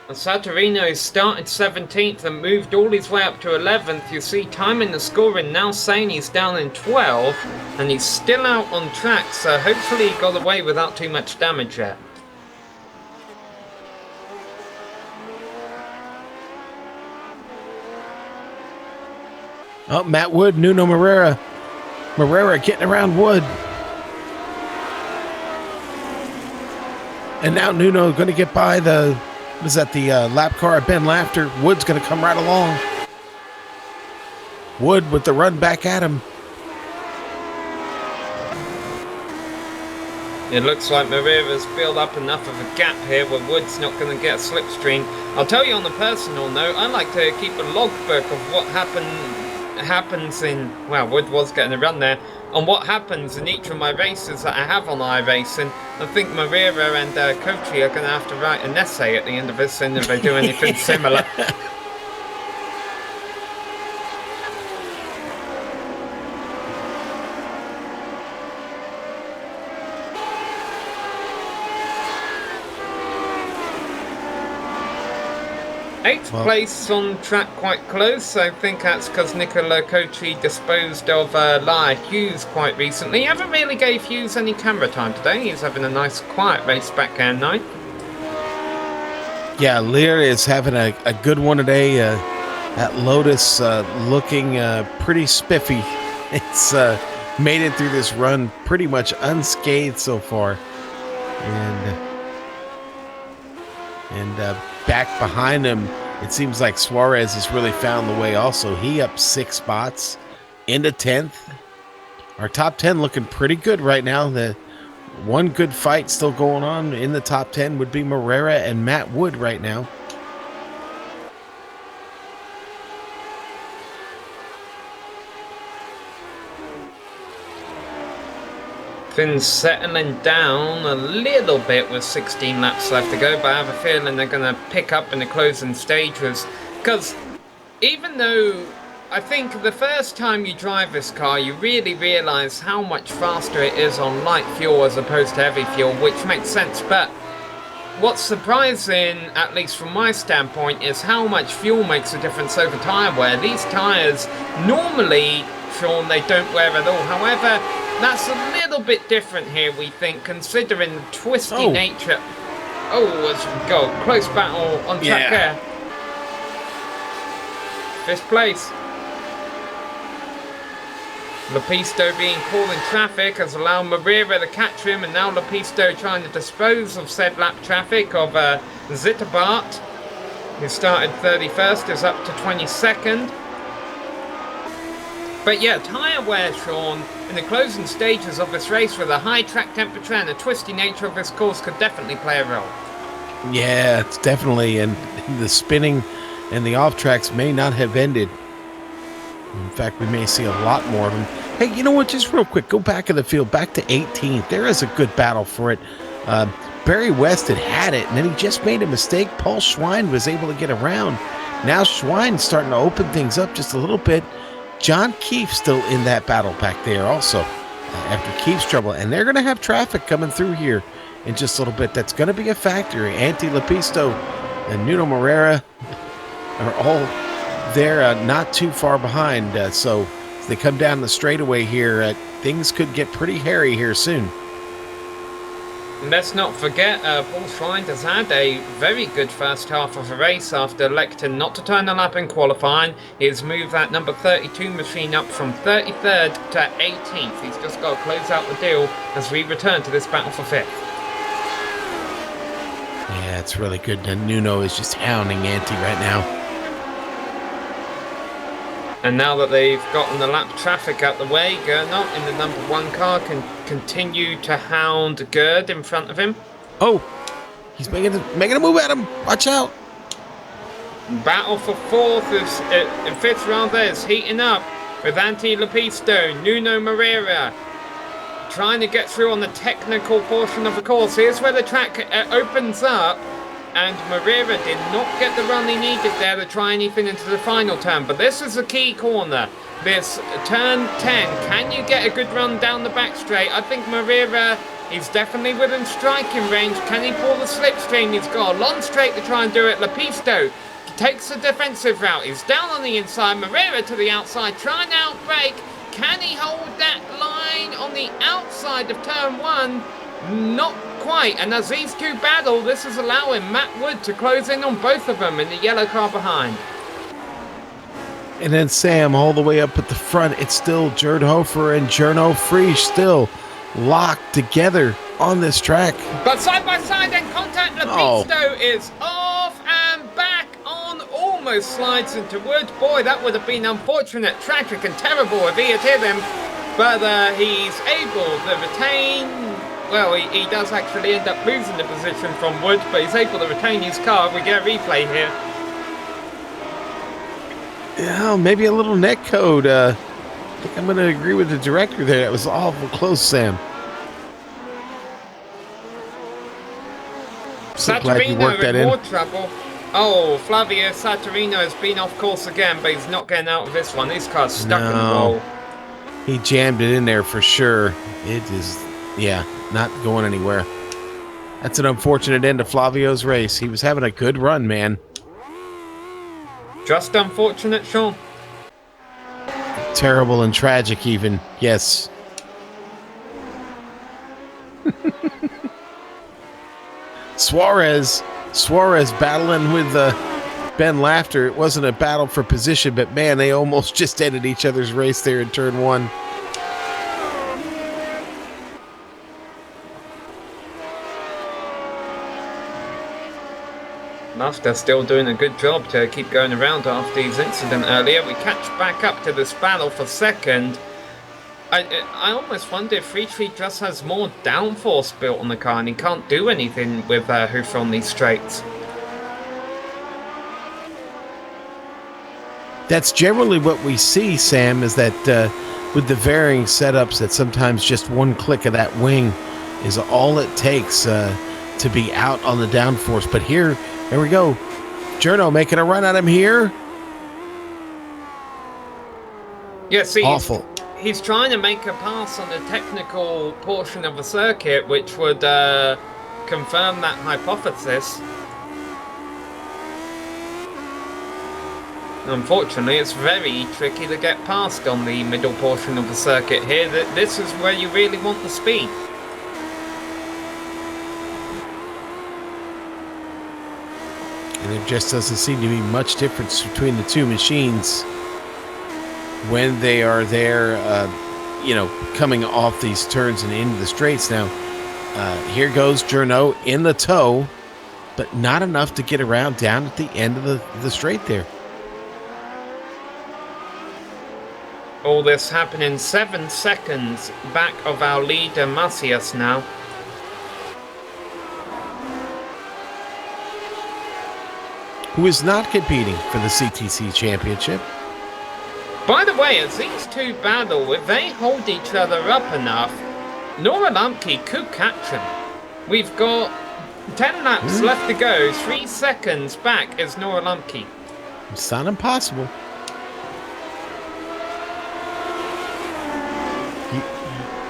Saturnino started 17th and moved all his way up to 11th. You see time in the scoring now saying he's down in 12th, and he's still out on track, so hopefully he got away without too much damage yet. Oh, Matt Wood, Nuno Moreira. Moreira getting around Wood. And now Nuno going to get by the lap car of Ben Lafter. Wood's going to come right along. Wood with the run back at him. It looks like Moreira's built up enough of a gap here where Wood's not going to get a slipstream. I'll tell you on a personal note, I like to keep a logbook of what happens in, well, Wood was getting a run there, on what happens in each of my races that I have on iRacing. I think Moreira and Kochi are going to have to write an essay at the end of this, and if they do anything similar. 8th place on track quite close. I think that's because Nicola Cochi disposed of Laia Hughes quite recently. He haven't really gave Hughes any camera time today. He's having a nice quiet race back end 9th. Yeah, Lear is having a good one today. That Lotus looking pretty spiffy. It's made it through this run pretty much unscathed so far. And back behind him, it seems like Suarez has really found the way also. He up 6 spots into 10th. Our top 10 looking pretty good right now. The one good fight still going on in the top 10 would be Morera and Matt Wood right now. Things settling down a little bit with 16 laps left to go, but I have a feeling they're going to pick up in the closing stages. Because even though I think the first time you drive this car, you really realise how much faster it is on light fuel as opposed to heavy fuel, which makes sense. But what's surprising, at least from my standpoint, is how much fuel makes a difference over tyre wear. These tyres, normally, Sean, they don't wear at all. However, that's a little bit different here, we think, considering the twisty nature. Oh, as we go. Close battle on track there. 5th place. Lepisto being caught in traffic has allowed Morera to catch him, and now Lepisto trying to dispose of said lap traffic of Zitterbart, who started 31st, is up to 22nd. But yeah, tyre wear, Sean, in the closing stages of this race with a high track temperature and the twisty nature of this course could definitely play a role. Yeah, it's definitely, and the spinning and the off tracks may not have ended. In fact, we may see a lot more of them. Hey, you know what? Just real quick, go back in the field, back to 18th. There is a good battle for it. Barry West had it, and then he just made a mistake. Paul Schwein was able to get around. Now Schwein's starting to open things up just a little bit. John Keefe's still in that battle back there also after Keefe's trouble. And they're going to have traffic coming through here in just a little bit. That's going to be a factor. Antti Lepisto and Nuno Morera are all there not too far behind. So if they come down the straightaway here, things could get pretty hairy here soon. Let's not forget, Paul Schwein has had a very good first half of the race after electing not to turn the lap in qualifying. He's moved that number 32 machine up from 33rd to 18th. He's just got to close out the deal as we return to this battle for 5th. Yeah, it's really good. And Nuno is just hounding Antti right now. And now that they've gotten the lap traffic out the way, Gernot in the number 1 car can continue to hound Gerd in front of him. Oh, he's making a move at him. Watch out. Battle for 4th, in 5th rather, is heating up with Antti Lepisto, Nuno Morera, trying to get through on the technical portion of the course. Here's where the track opens up. And Morera did not get the run he needed there to try anything into the final turn. But this is a key corner. This turn 10. Can you get a good run down the back straight? I think Morera is definitely within striking range. Can he pull the slipstream? He's got a long straight to try and do it. Lepisto takes the defensive route. He's down on the inside. Morera to the outside, trying to outbrake. Can he hold that line on the outside of turn 1? Not quite, and as these two battle, this is allowing Matt Wood to close in on both of them in the yellow car behind. And then Sam all the way up at the front. It's still Gerd Hofer and Jerno Friesch still locked together on this track. But side by side and contact, Lepisto is off and back on, almost slides into Wood. Boy, that would have been unfortunate, tragic and terrible if he had hit him. But he's able to retain. Well, he does actually end up losing the position from Wood, but he's able to retain his car. We get a replay here. Yeah, maybe a little net code. I think I'm going to agree with the director there. That was awful close, Sam. So glad you worked that in. More trouble. Oh, Flavio Saturino has been off course again, but he's not getting out of this one. His car's stuck in the wall. He jammed it in there for sure. It is, yeah, not going anywhere. That's an unfortunate end to Flavio's race. He was having a good run, man. Just unfortunate, Sean. Terrible and tragic even. Yes. Suarez battling with Ben Laughter. It wasn't a battle for position, but man, they almost just ended each other's race there in turn one. Laughter still doing a good job to keep going around after his incident earlier. We catch back up to this battle for second. I almost wonder if Prix just has more downforce built on the car and he can't do anything with Hoofer on these straights. That's generally what we see, Sam, is that with the varying setups that sometimes just one click of that wing is all it takes to be out on the downforce. But here we go. Journo making a run at him here. Yeah, see, awful. He's trying to make a pass on the technical portion of the circuit, which would confirm that hypothesis. Unfortunately, it's very tricky to get past on the middle portion of the circuit here. This is where you really want the speed. And there just doesn't seem to be much difference between the two machines when they are there, coming off these turns and into the straights. Now, here goes Journo in the tow, but not enough to get around down at the end of the straight there. All this happening 7 seconds back of our leader Macias now. Who is not competing for the CTC Championship. By the way, as these two battle, if they hold each other up enough, Nora Lumpke could catch him. We've got 10 laps left to go. 3 seconds back is Nora Lumpke. It's not impossible.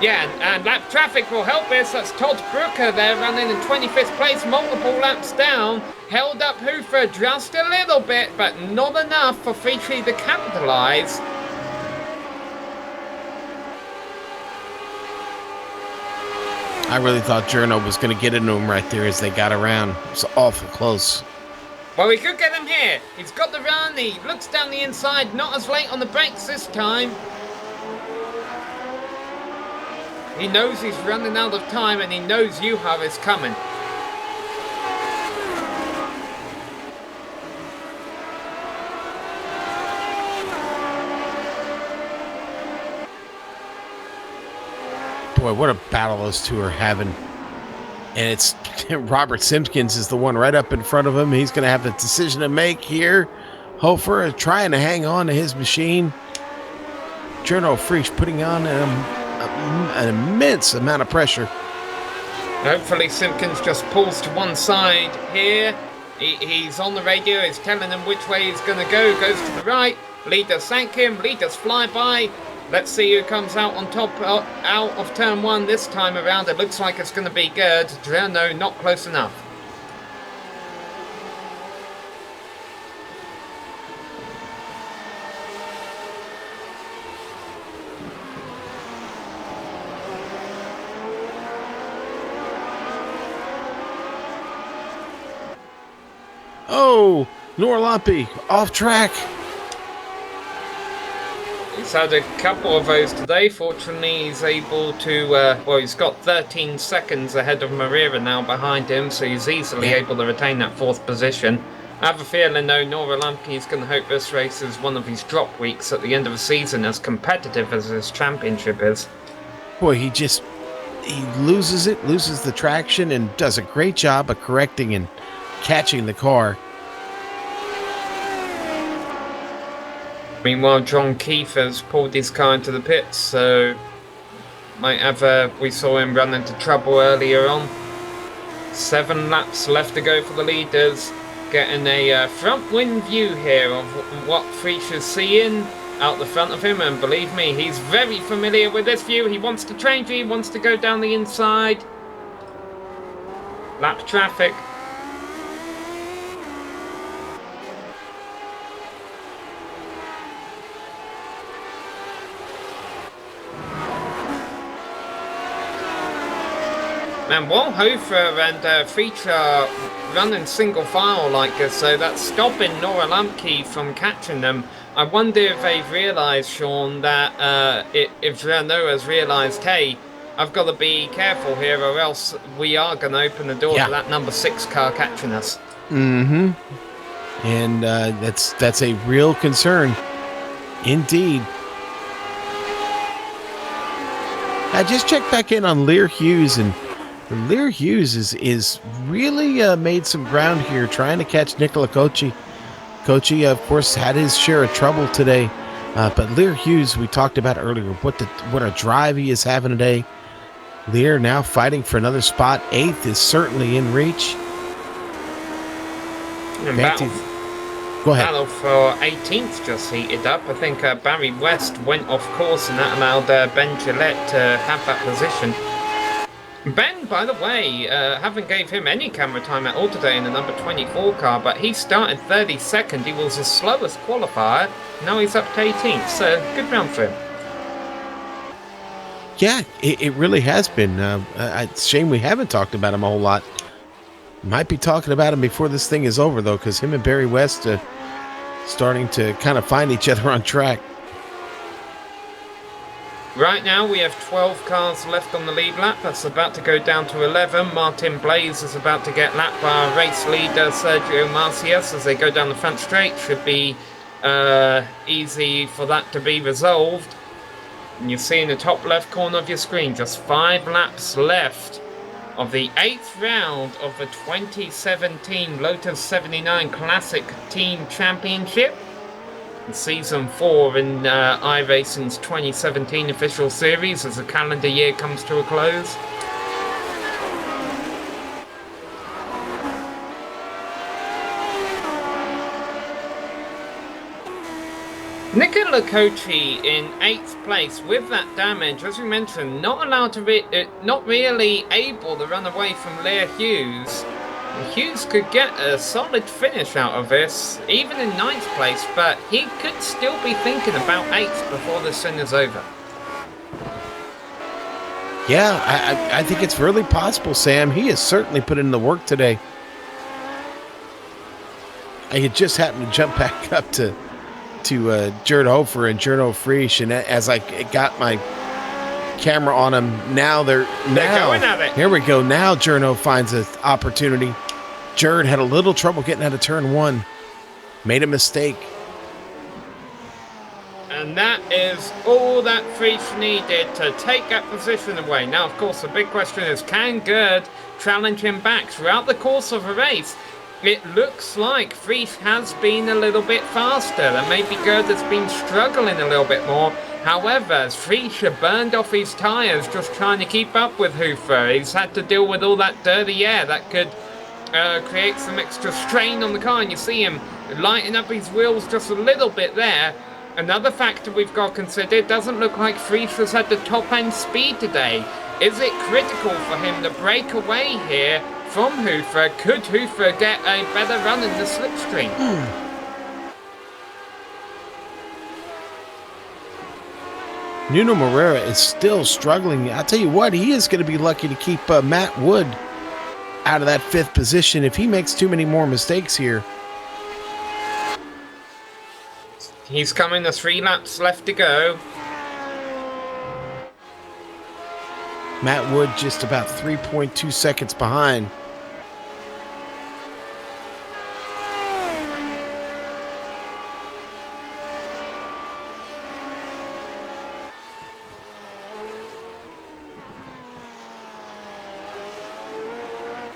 Yeah, and lap traffic will help this. That's Todd Brooker there running in 25th place, multiple laps down. Held up Hoofer just a little bit, but not enough for Prix to capitalise. I really thought Journo was going to get into him right there as they got around. It's awful close. Well, we could get him here. He's got the run. He looks down the inside, not as late on the brakes this time. He knows he's running out of time and he knows Juha is coming. Boy, what a battle those two are having. And it's Robert Simpkins is the one right up in front of him. He's going to have a decision to make here. Hofer is trying to hang on to his machine. Journo Prix putting on an immense amount of pressure. Hopefully Simpkins just pulls to one side here. He's on the radio, he's telling him which way he's going to go. Goes to the right. Leader sank him. Leaders fly by. Let's see who comes out on top out of turn one this time around. It looks like it's going to be good. Journo not close enough. Oh, Nora Lumpke off track. He's had a couple of those today. Fortunately, he's able to, he's got 13 seconds ahead of Marira now behind him, so he's easily able to retain that 4th position. I have a feeling, though, Nora Lumpke is going to hope this race is one of his drop weeks at the end of the season, as competitive as his championship is. Boy, he loses the traction, and does a great job of correcting and catching the car. Meanwhile, John Keefe has pulled his car into the pits, so might have we saw him run into trouble earlier on. 7 laps left to go for the leaders. Getting a front wind view here of what Prix is seeing out the front of him, and believe me, he's very familiar with this view. He wants to change, he wants to go down the inside. Lap traffic. And while Hofer and Feature are running single file like this, so that's stopping Nora Lumpke from catching them. I wonder if they've realised, Sean, that if Renault has realised, hey, I've got to be careful here or else we are going to open the door to that number 6 car catching us. Mm-hmm. And that's a real concern. Indeed. I just checked back in on Lear Hughes, and Lear Hughes is really made some ground here trying to catch Nicola Kochi. Kochi, of course, had his share of trouble today, but Lear Hughes, we talked about earlier, what a drive he is having today. Lear now fighting for another spot. 8th is certainly in reach. Go ahead. Battle for 18th just heated up. I think Barry West went off course, and that allowed Ben Gillette to have that position. Ben, by the way, haven't gave him any camera time at all today in the number 24 car, but he started 32nd. He was the slowest qualifier. Now he's up to 18th, so good round for him. Yeah, it really has been. It's a shame we haven't talked about him a whole lot. Might be talking about him before this thing is over, though, because him and Barry West are starting to kind of find each other on track. Right now we have 12 cars left on the lead lap. That's about to go down to 11. Martin Blaze is about to get lapped by our race leader Sergio Marcias as they go down the front straight. Should be easy for that to be resolved. And you see in the top left corner of your screen just 5 laps left of the 8th round of the 2017 Lotus 79 Classic Team Championship. Season 4 in iRacing's 2017 official series as the calendar year comes to a close. Nicola Kochi in 8th place with that damage, as we mentioned, not allowed to not really able to run away from Lear Hughes. Hughes could get a solid finish out of this, even in 9th place, but he could still be thinking about 8th before this thing is over. Yeah, I think it's really possible, Sam. He has certainly put in the work today. I had just happened to jump back up to Jared Hofer and Jerno Friesch, and as I got my camera on him, they're going at it. Here we go. Now Jerno finds an opportunity. Jared had a little trouble getting out of turn 1. Made a mistake. And that is all that Friesch needed to take that position away. Now, of course, the big question is, can Gerd challenge him back? Throughout the course of the race, it looks like Friesch has been a little bit faster, and maybe Gerd has been struggling a little bit more. However, as Friesch burned off his tyres just trying to keep up with Hofer, he's had to deal with all that dirty air that could create some extra strain on the car, and you see him lighting up his wheels just a little bit there. Another factor we've got to consider, it doesn't look like Friesch has had the top end speed today. Is it critical for him to break away here from Hofer? Could Hofer get a better run in the slipstream? Nuno Moreira is still struggling. I'll tell you what, he is going to be lucky to keep Matt Wood out of that 5th position if he makes too many more mistakes here. He's coming to 3 laps left to go. Matt Wood just about 3.2 seconds behind.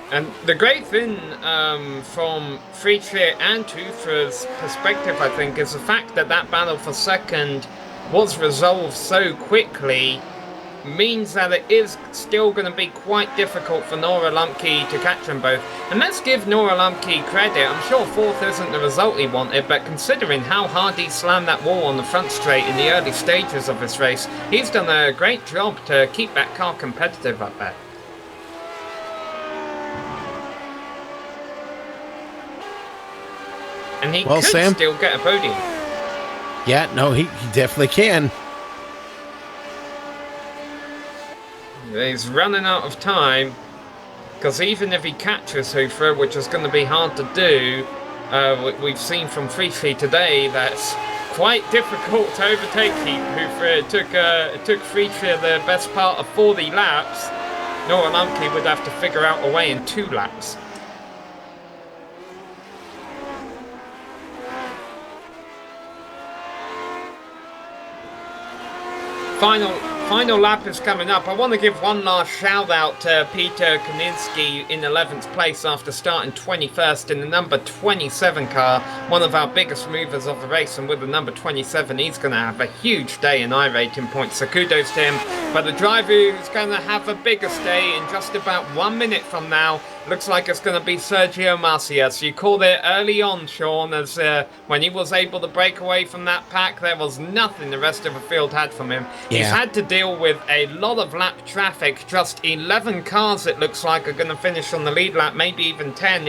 And the great thing from Friesch and Hofer's perspective, I think, is the fact that that battle for second was resolved so quickly means that it is still going to be quite difficult for Nora Lumpke to catch them both. And let's give Nora Lumpke credit. I'm sure 4th isn't the result he wanted, but considering how hard he slammed that wall on the front straight in the early stages of this race, he's done a great job to keep that car competitive up there. And he could still get a podium. Yeah, no, he definitely can. He's running out of time. because even if he catches Hoofer, which is going to be hard to do, we've seen from Prix today that's quite difficult to overtake Hoofer. It took Prix the best part of 40 laps. Noah Lemke would have to figure out a way in 2 laps. Final lap is coming up. I want to give one last shout out to Peter Koniński in 11th place after starting 21st in the number 27 car, one of our biggest movers of the race, and with the number 27 he's going to have a huge day in I-rating points, so kudos to him. But the driver who's going to have the biggest day in just about 1 minute from now looks like it's going to be Sergio Macias. You called it early on, Sean, as when he was able to break away from that pack, there was nothing the rest of the field had from him. Yeah. He's had to deal with a lot of lap traffic. Just 11 cars, it looks like, are going to finish on the lead lap, maybe even 10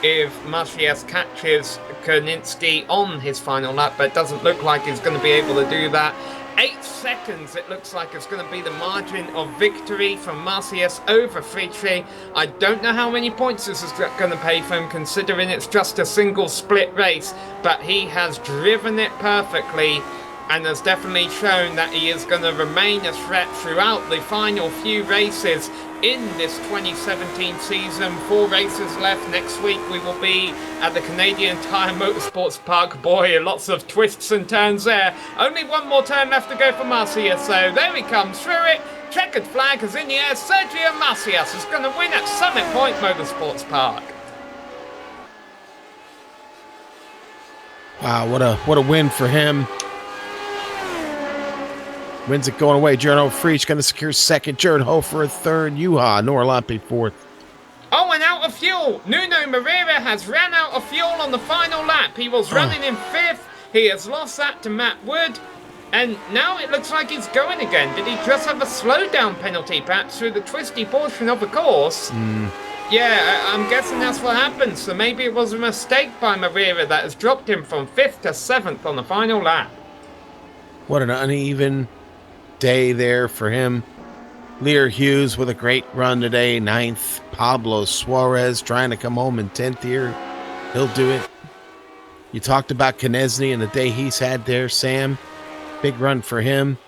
if Macias catches Koniński on his final lap, but it doesn't look like he's going to be able to do that. 8 seconds, it looks like it's going to be the margin of victory from Macias over Prix. I don't know how many points this is going to pay for him, considering it's just a single split race, but he has driven it perfectly and has definitely shown that he is going to remain a threat throughout the final few races in this 2017 season. 4 races left. Next week we will be at the Canadian Tire Motorsports Park. Boy, lots of twists and turns there. Only one more turn left to go for Macias, so there he comes through it. Checkered flag is in the air. Sergio Macias is going to win at Summit Point Motorsports Park. Wow, what a win for him. Wins it going away. Jared Freach going to secure second. Jared Hofer a third. Juha Norlampi fourth. Oh, and out of fuel. Nuno Moreira has ran out of fuel on the final lap. He was running in 5th. He has lost that to Matt Wood. And now it looks like he's going again. Did he just have a slowdown penalty, perhaps, through the twisty portion of the course? Yeah, I'm guessing that's what happened. So maybe it was a mistake by Moreira that has dropped him from 5th to 7th on the final lap. What an uneven day there for him. Lear Hughes with a great run today, 9th. Pablo Suarez trying to come home in 10th here. He'll do it. You talked about Konieczny and the day he's had there, Sam. Big run for him.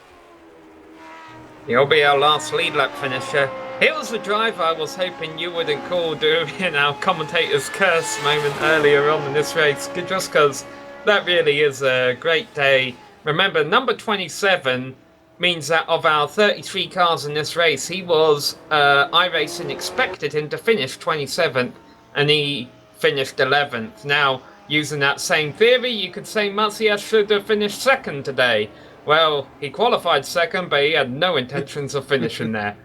He'll be our last lead lap finisher. He was the driver I was hoping you wouldn't call during our commentator's curse moment earlier on in this race, just because that really is a great day. Remember, number 27 means that of our 33 cars in this race, he was, iRacing expected him to finish 27th, and he finished 11th. Now, using that same theory, you could say Macias should have finished 2nd today. Well, he qualified 2nd, but he had no intentions of finishing there.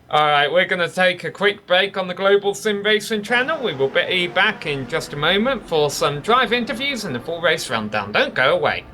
Alright, we're going to take a quick break on the Global Sim Racing channel. We will be back in just a moment for some drive interviews and a full race rundown. Don't go away.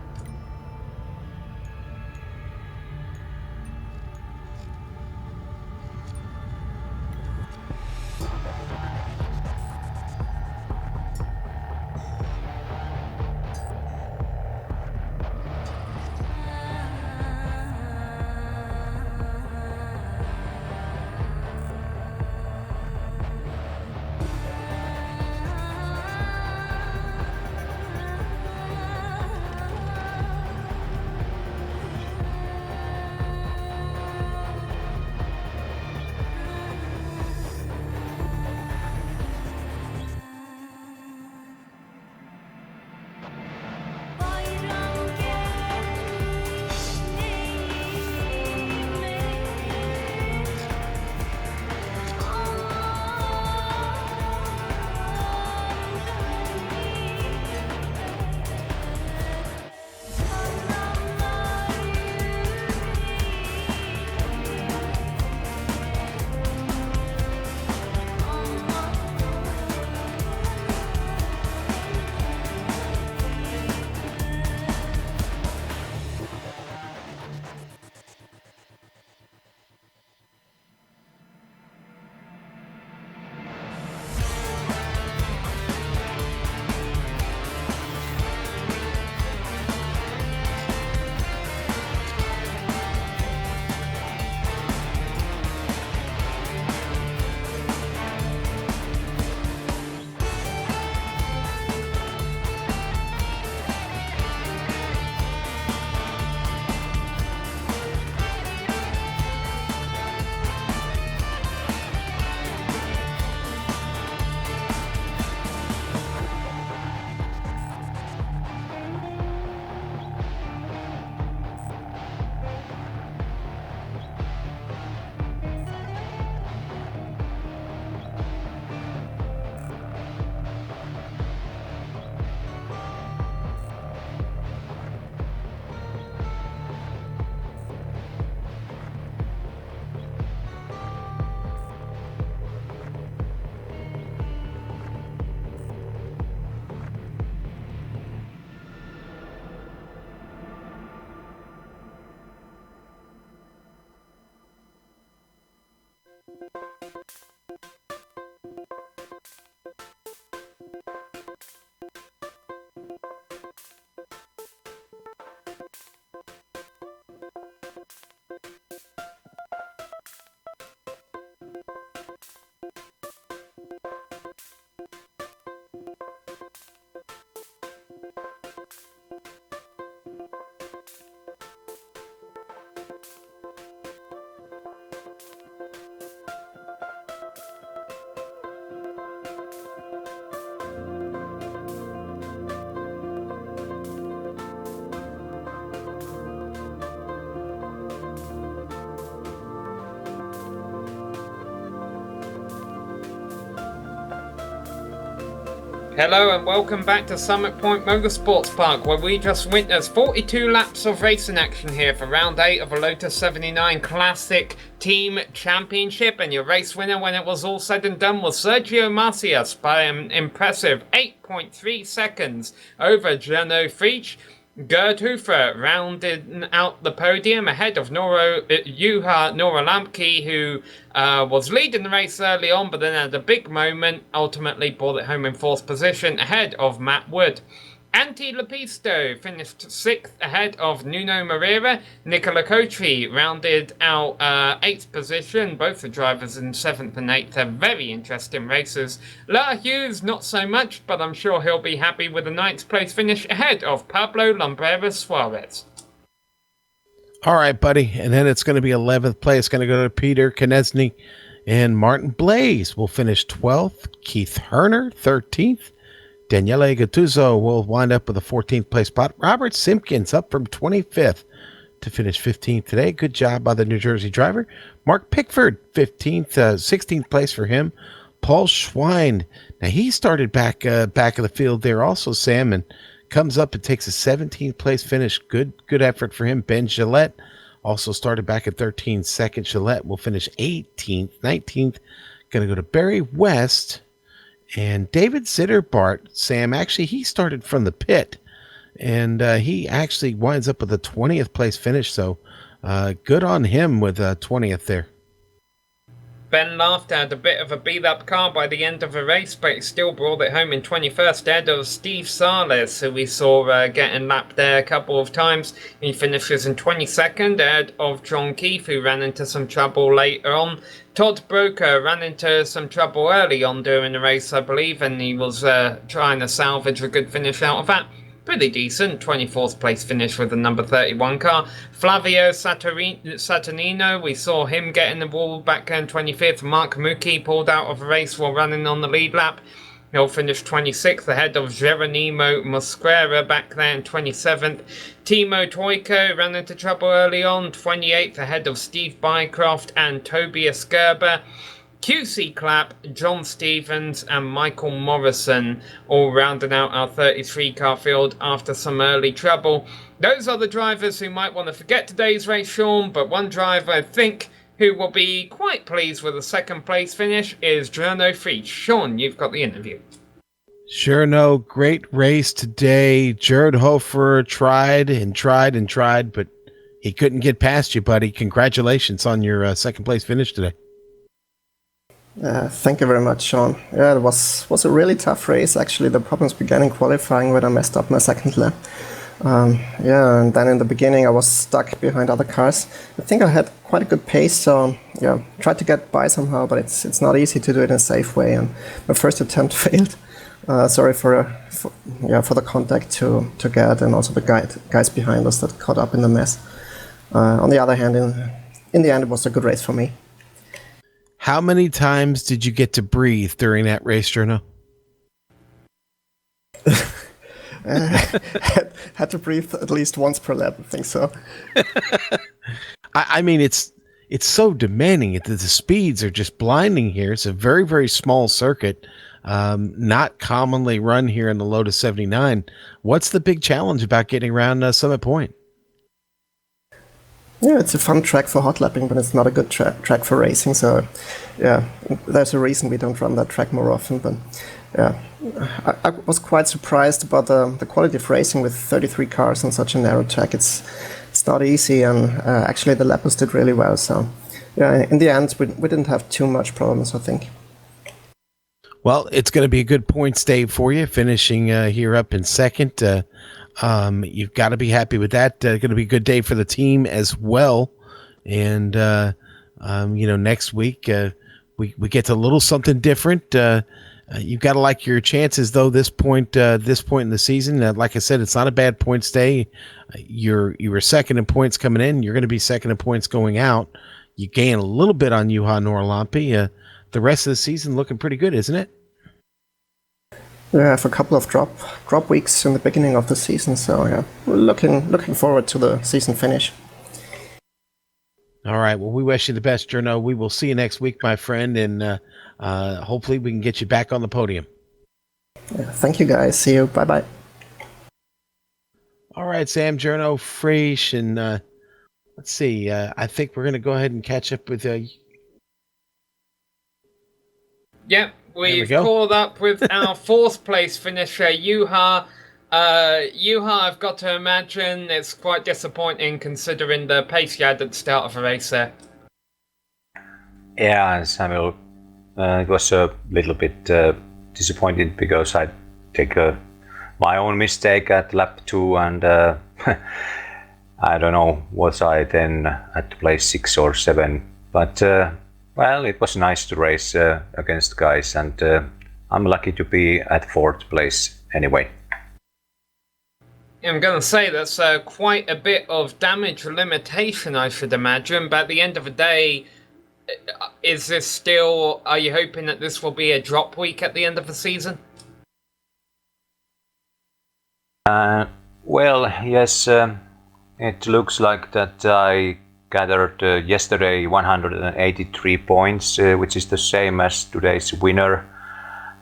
Hello and welcome back to Summit Point Motorsports Park, where we just witnessed 42 laps of racing action here for round 8 of a Lotus 79 Classic Team Championship, and your race winner when it was all said and done was Sergio Macias by an impressive 8.3 seconds over Jarno Friesch. Gerd Hofer rounded out the podium ahead of Juha Nora Lampke, who was leading the race early on, but then had a big moment, ultimately brought it home in 4th position ahead of Matt Wood. Antti Lepisto finished 6th ahead of Nuno Moreira. Nicola Cotri rounded out 8th position. Both the drivers in 7th and 8th have very interesting races. Lara Hughes, not so much, but I'm sure he'll be happy with a 9th place finish ahead of Pablo Lumbreras Suarez. All right, buddy. And then it's going to be 11th place. Going to go to Peter Konechny, and Martin Blaze will finish 12th. Keith Herner, 13th. Daniele Gattuso will wind up with a 14th place spot. Robert Simpkins up from 25th to finish 15th today. Good job by the New Jersey driver. Mark Pickford, 16th place for him. Paul Schwein, now he started back of the field there also, Sam, and comes up and takes a 17th place finish. Good effort for him. Ben Gillette also started back at 13th. Second, Gillette will finish 18th. 19th, going to go to Barry West. And David Zitterbart, Sam, actually, he started from the pit, and he actually winds up with a 20th place finish. So good on him with 20th there. Ben Laughed had a bit of a beat-up car by the end of the race, but he still brought it home in 21st ahead of Steve Sarles, who we saw getting lapped there a couple of times. He finishes in 22nd ahead of John Keefe, who ran into some trouble later on. Todd Broker ran into some trouble early on during the race, I believe, and he was trying to salvage a good finish out of that. Pretty decent, 24th place finish with the number 31 car. Flavio Saturnino, we saw him getting the wall back in 25th. Mark Mookie pulled out of the race while running on the lead lap. He'll finish 26th ahead of Geronimo Mosquera back there in 27th. Timo Toiko ran into trouble early on, 28th ahead of Steve Bycroft and Tobias Gerber. QC Clapp, John Stevens and Michael Morrison all rounding out our 33 car field after some early trouble. Those are the drivers who might want to forget today's race, Sean, but one driver I think who will be quite pleased with a 2nd place finish is Jarno Friesch. Sean, you've got the interview. Sure, no, great race today. Jared Hofer tried and tried, but he couldn't get past you, buddy. Congratulations on your 2nd place finish today. Thank you very much, Sean. Yeah, it was a really tough race. Actually, the problems began in qualifying when I messed up my 2nd lap. And then in the beginning I was stuck behind other cars. I think I had quite a good pace, so yeah, tried to get by somehow, but it's not easy to do it in a safe way, and my first attempt failed. Sorry for the contact to Gerd and also the guys behind us that caught up in the mess. On the other hand, in the end, it was a good race for me. How many times did you get to breathe during that race, Jarno? Had to breathe at least once per lap, I think so. I mean, it's so demanding. The speeds are just blinding here. It's a very, very small circuit, not commonly run here in the Lotus 79. What's the big challenge about getting around Summit Point? Yeah, it's a fun track for hot lapping, but it's not a good track for racing. So, yeah, there's a reason we don't run that track more often. But yeah, I was quite surprised about the quality of racing with 33 cars on such a narrow track. It's not easy, and actually the lappers did really well. So, yeah, in the end, we didn't have too much problems, I think. Well, it's going to be a good points day for you, finishing here up in second. You've got to be happy with that. Going to be a good day for the team as well. And, next week we get to a little something different. You've got to like your chances, though, this point in the season. Like I said, it's not a bad points day. You were second in points coming in. You're going to be second in points going out. You gain a little bit on Juha Norlampi. The rest of the season looking pretty good, isn't it? Yeah, I have a couple of drop weeks in the beginning of the season, so yeah, we're looking forward to the season finish. All right. Well, we wish you the best, Journo. We will see you next week, my friend, and hopefully we can get you back on the podium. Yeah, thank you, guys. See you. Bye-bye. All right, Sam, Journo, Fraish, and let's see. I think we're going to go ahead and catch up with Yep, we've caught up with our fourth place finisher, Juha. Juha, I've got to imagine it's quite disappointing considering the pace you had at the start of the race there. Yeah, Samuel, it was a little bit disappointing because I take my own mistake at lap 2 and I don't know, was I then at place 6 or 7, but well, it was nice to race against guys, and I'm lucky to be at 4th place anyway. I'm going to say that's quite a bit of damage limitation, I should imagine, but at the end of the day, are you hoping that this will be a drop week at the end of the season? Well, yes, it looks like that I gathered yesterday 183 points, which is the same as today's winner,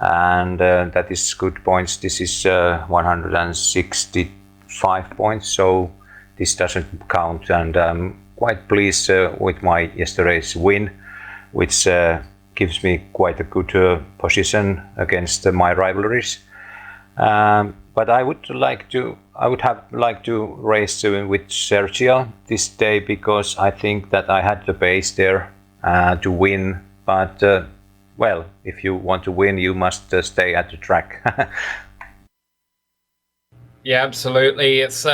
and that is good points. This is 165 points, so this doesn't count, and I'm quite pleased with my yesterday's win, which gives me quite a good position against my rivalries. But I would have liked to race with Sergio this day, because I think that I had the base there to win. But well, if you want to win, you must stay at the track. Yeah, absolutely. It's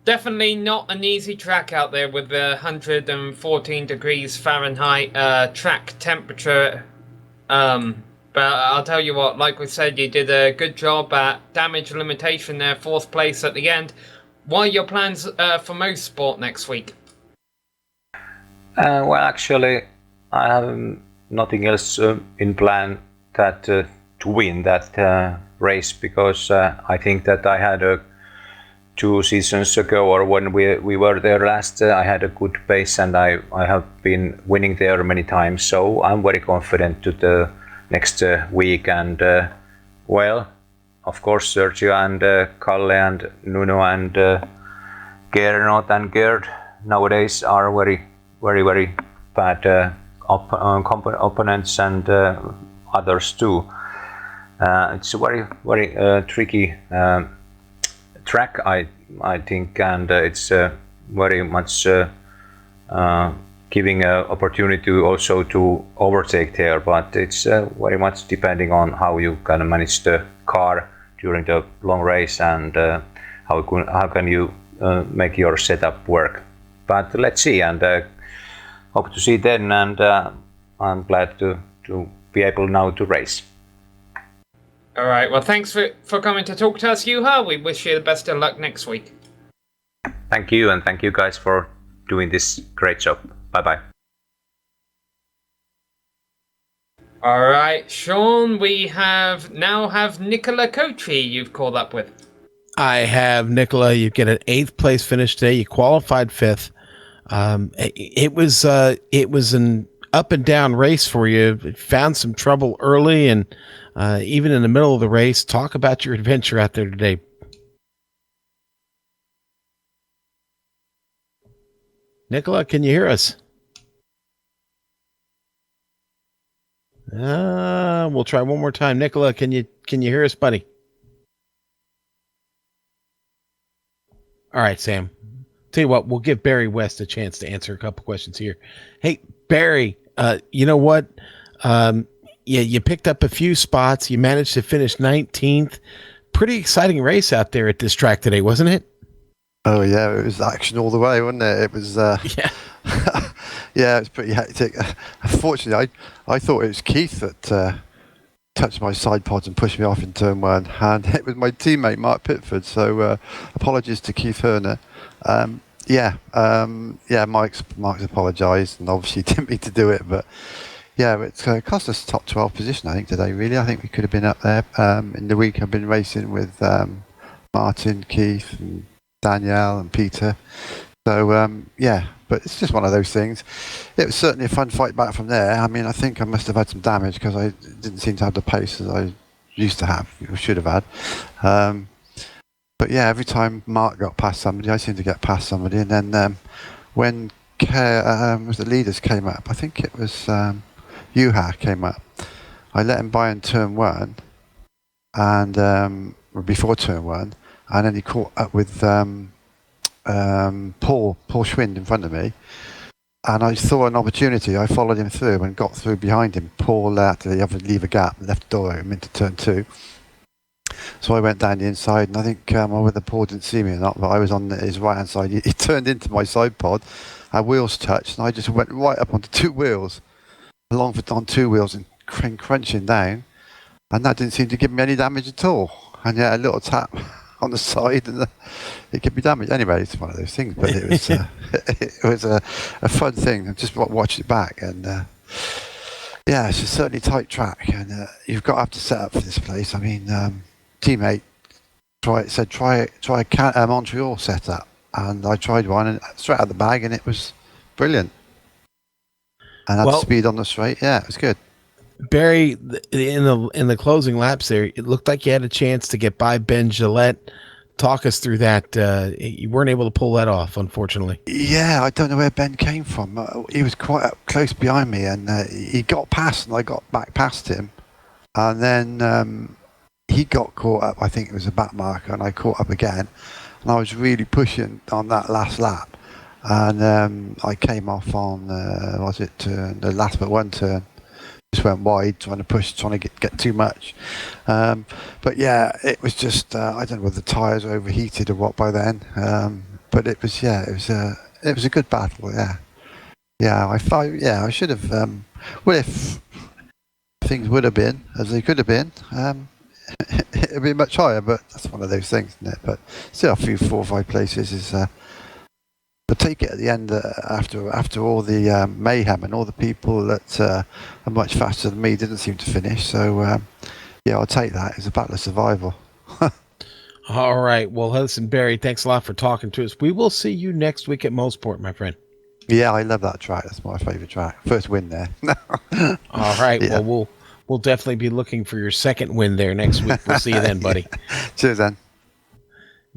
definitely not an easy track out there with the 114 degrees Fahrenheit track temperature. But I'll tell you what, like we said, you did a good job at damage limitation there, 4th place at the end. What are your plans for motorsport next week? Well, actually, I have nothing else in plan that to win that race, because I think that I had 2 seasons ago, or when we were there last, I had a good pace, and I have been winning there many times, so I'm very confident to the next week. And well, of course, Sergio and Kalle and Nuno and Gernot and Gerd nowadays are very, very, very bad opponents, and others too. It's a very, very tricky track, I think, and it's very much giving an opportunity also to overtake there, but it's very much depending on how you can manage the car during the long race, and how can you make your setup work. But let's see, and hope to see then, and I'm glad to be able now to race. All right, well, thanks for coming to talk to us, Juha. We wish you the best of luck next week. Thank you, and thank you guys for doing this great job. Bye-bye. All right, Sean, we now have Nicola Cochi you've called up with. I have Nicola. You get an 8th place finish today. You qualified 5th. It was an up and down race for you. Found some trouble early, and even in the middle of the race. Talk about your adventure out there today. Nicola, can you hear us? We'll try one more time. Nicola, can you hear us, buddy? All right, Sam. Tell you what, we'll give Barry West a chance to answer a couple questions here. Hey, Barry, you know what? You picked up a few spots. You managed to finish 19th. Pretty exciting race out there at this track today, wasn't it? Oh yeah, it was action all the way, wasn't it? It was Yeah. yeah, it was pretty hectic. Unfortunately, I thought it was Keith that touched my side pods and pushed me off in turn one, and it was my teammate Mark Pitford. So apologies to Keith Herner. Mark's apologised and obviously didn't mean to do it, but yeah, it's cost us top 12 position, I think, today. Really, I think we could have been up there. In the week, I've been racing with Martin, Keith, and Danielle, and Peter. So but it's just one of those things. It was certainly a fun fight back from there. I mean, I think I must have had some damage because I didn't seem to have the pace as I used to have, or should have had. But yeah, every time Mark got past somebody, I seemed to get past somebody. And then when the leaders came up, I think it was Juha came up, I let him by in turn one, and before turn one, and then he caught up with Paul Schwind in front of me, and I saw an opportunity. I followed him through and got through behind him. Paul had to leave a gap and left the door open into turn two. So I went down the inside, and I think whether Paul didn't see me or not, but I was on his right hand side. He turned into my side pod, our wheels touched, and I just went right up onto two wheels, on two wheels, and crunching down, and that didn't seem to give me any damage at all. And yeah, a little tap on the side, and it could be damaged. Anyway, it's one of those things, but it was it was a fun thing. I just watched it back, and yeah, it's a certainly tight track, and you've got to have to set up for this place. I mean, teammate said try a Montreal setup, and I tried one, and straight out of the bag, and it was brilliant. And had speed on the straight. Yeah, it was good. Barry, in the closing laps there, it looked like you had a chance to get by Ben Gillette. Talk us through that. You weren't able to pull that off, unfortunately. Yeah, I don't know where Ben came from. He was quite up close behind me, and he got past, and I got back past him. And then he got caught up. I think it was a back marker, and I caught up again. And I was really pushing on that last lap. And I came off on, the last but one turn. Just went wide, trying to get too much. But yeah, it was just I don't know whether the tyres were overheated or what by then. But it was a good battle. I should have. Well, if things would have been as they could have been, it'd be much higher. But that's one of those things, isn't it? But still, a few 4 or 5 places is. But take it at the end after all the mayhem and all the people that are much faster than me didn't seem to finish. So I'll take that. It's a battle of survival. All right. Well, listen, Barry, thanks a lot for talking to us. We will see you next week at Mosport, my friend. Yeah, I love that track. That's my favourite track. First win there. All right. Yeah. Well, we'll definitely be looking for your second win there next week. We'll see you then, buddy. Cheers, then.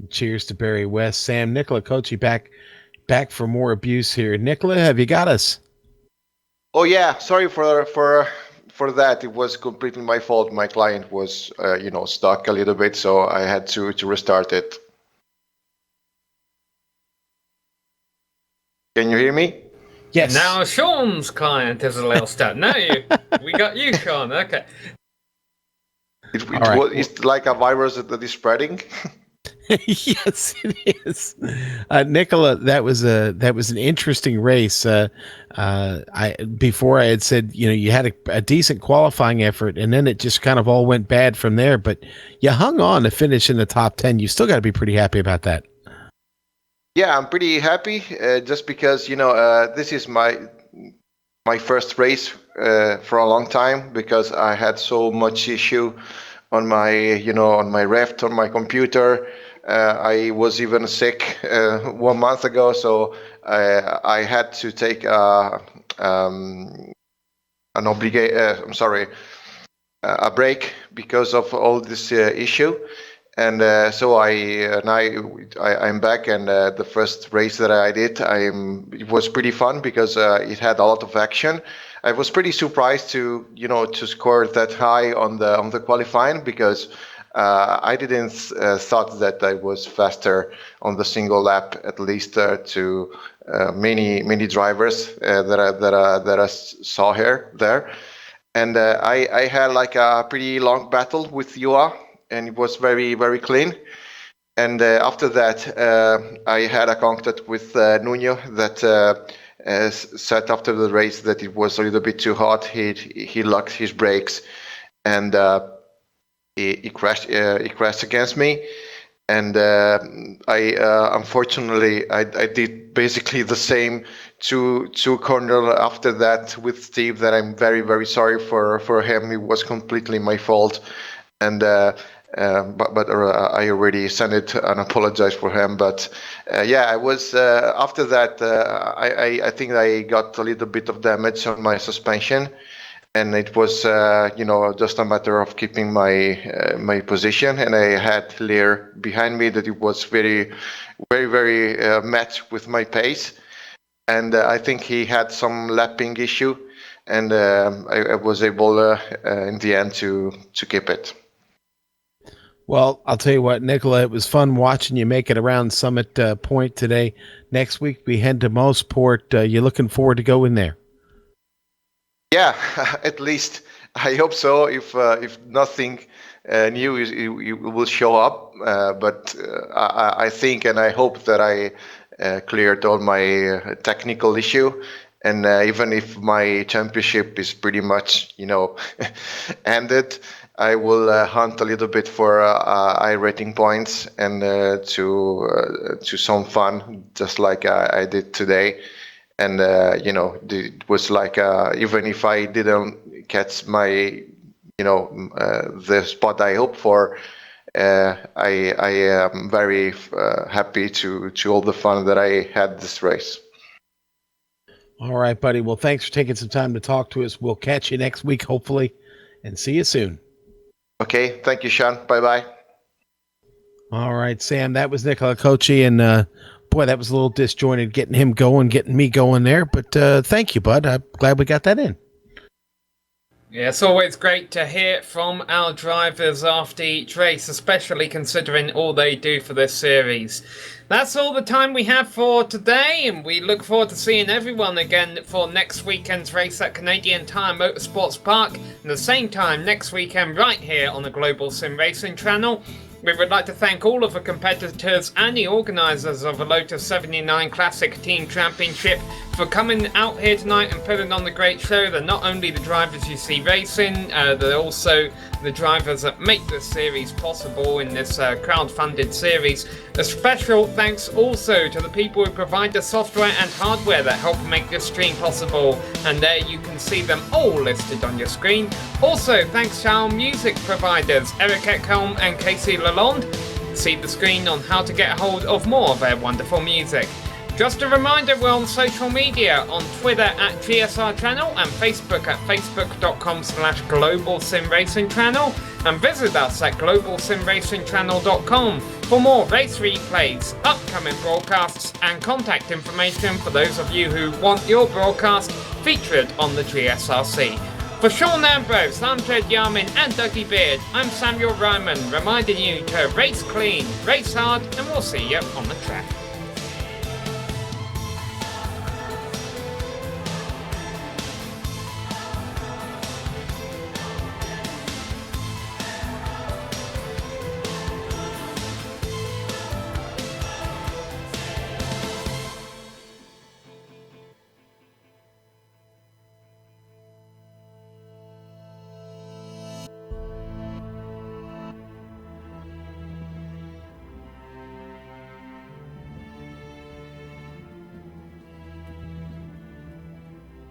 Cheers to Barry West. Sam, Nicola Kochi back for more abuse here. Nicola, have you got us? Oh yeah, sorry for that. It was completely my fault. My client was stuck a little bit, so I had to restart it. Can you hear me? Yes. Now Sean's client is a little stuck. No, we got you, Sean. Okay. It's like a virus that is spreading. Yes, it is. Nicola, that was an interesting race. Before I had said, you had a decent qualifying effort, and then it just kind of all went bad from there. But you hung on to finish in the top 10. You still got to be pretty happy about that. Yeah, I'm pretty happy. Just because this is my first race for a long time, because I had so much issue on my on my ref, on my computer. I was even sick 1 month ago, so I had to take a break because of all this issue. And so I'm back, and the first race that I did, it was pretty fun because it had a lot of action. I was pretty surprised to score that high on the qualifying, because I didn't thought that I was faster on the single lap, at least to many drivers that I saw there. And I had like a pretty long battle with Joa, and it was very, very clean. And after that, I had a contact with Nuno that said after the race that it was a little bit too hot. He locked his brakes, and he crashed against me. And unfortunately, I did basically the same two corners after that with Steve. That I'm very, very sorry for him. It was completely my fault, and but I already sent it and apologized for him. But yeah, I was after that. I think I got a little bit of damage on my suspension. And it was, just a matter of keeping my position. And I had Lear behind me that it was very, very, very matched with my pace. And I think he had some lapping issue, and I was able in the end to keep it. Well, I'll tell you what, Nicola, it was fun watching you make it around Summit Point today. Next week we head to Mosport. You're looking forward to going there? Yeah, at least I hope so. If nothing new, you will show up. But I think and I hope that I cleared all my technical issue. And even if my championship is pretty much, ended, I will hunt a little bit for high rating points and to some fun, just like I did today. And it was like even if I didn't catch my the spot I hoped for, I am very happy to all the fun that I had this race. All right, buddy. Well, thanks for taking some time to talk to us. We'll catch you next week, hopefully, and see you soon. Okay. Thank you, Sean. Bye-bye. All right, Sam. That was Nicola Cocci, and boy, that was a little disjointed getting him going, getting me going there. But thank you, bud. I'm glad we got that in. Yeah, it's always great to hear from our drivers after each race, especially considering all they do for this series. That's all the time we have for today, and we look forward to seeing everyone again for next weekend's race at Canadian Tire Motorsports Park, and the same time next weekend right here on the Global Sim Racing channel. We would like to thank all of the competitors and the organisers of the Lotus 79 Classic Team Championship for coming out here tonight and putting on the great show. They're not only the drivers you see racing, they're also the drivers that make this series possible in this crowd-funded series. A special thanks also to the people who provide the software and hardware that help make this stream possible, and there you can see them all listed on your screen. Also, thanks to our music providers, Eric Ekholm and Casey Lalonde. See the screen on how to get a hold of more of their wonderful music. Just a reminder, we're on social media, on Twitter at GSR Channel and Facebook at facebook.com/Global Sim Racing Channel, and visit us at globalsimracingchannel.com for more race replays, upcoming broadcasts and contact information for those of you who want your broadcast featured on the GSRC. For Sean Ambrose, I'm Jed Yarmin and Dougie Beard, I'm Samuel Ryman, reminding you to race clean, race hard, and we'll see you on the track.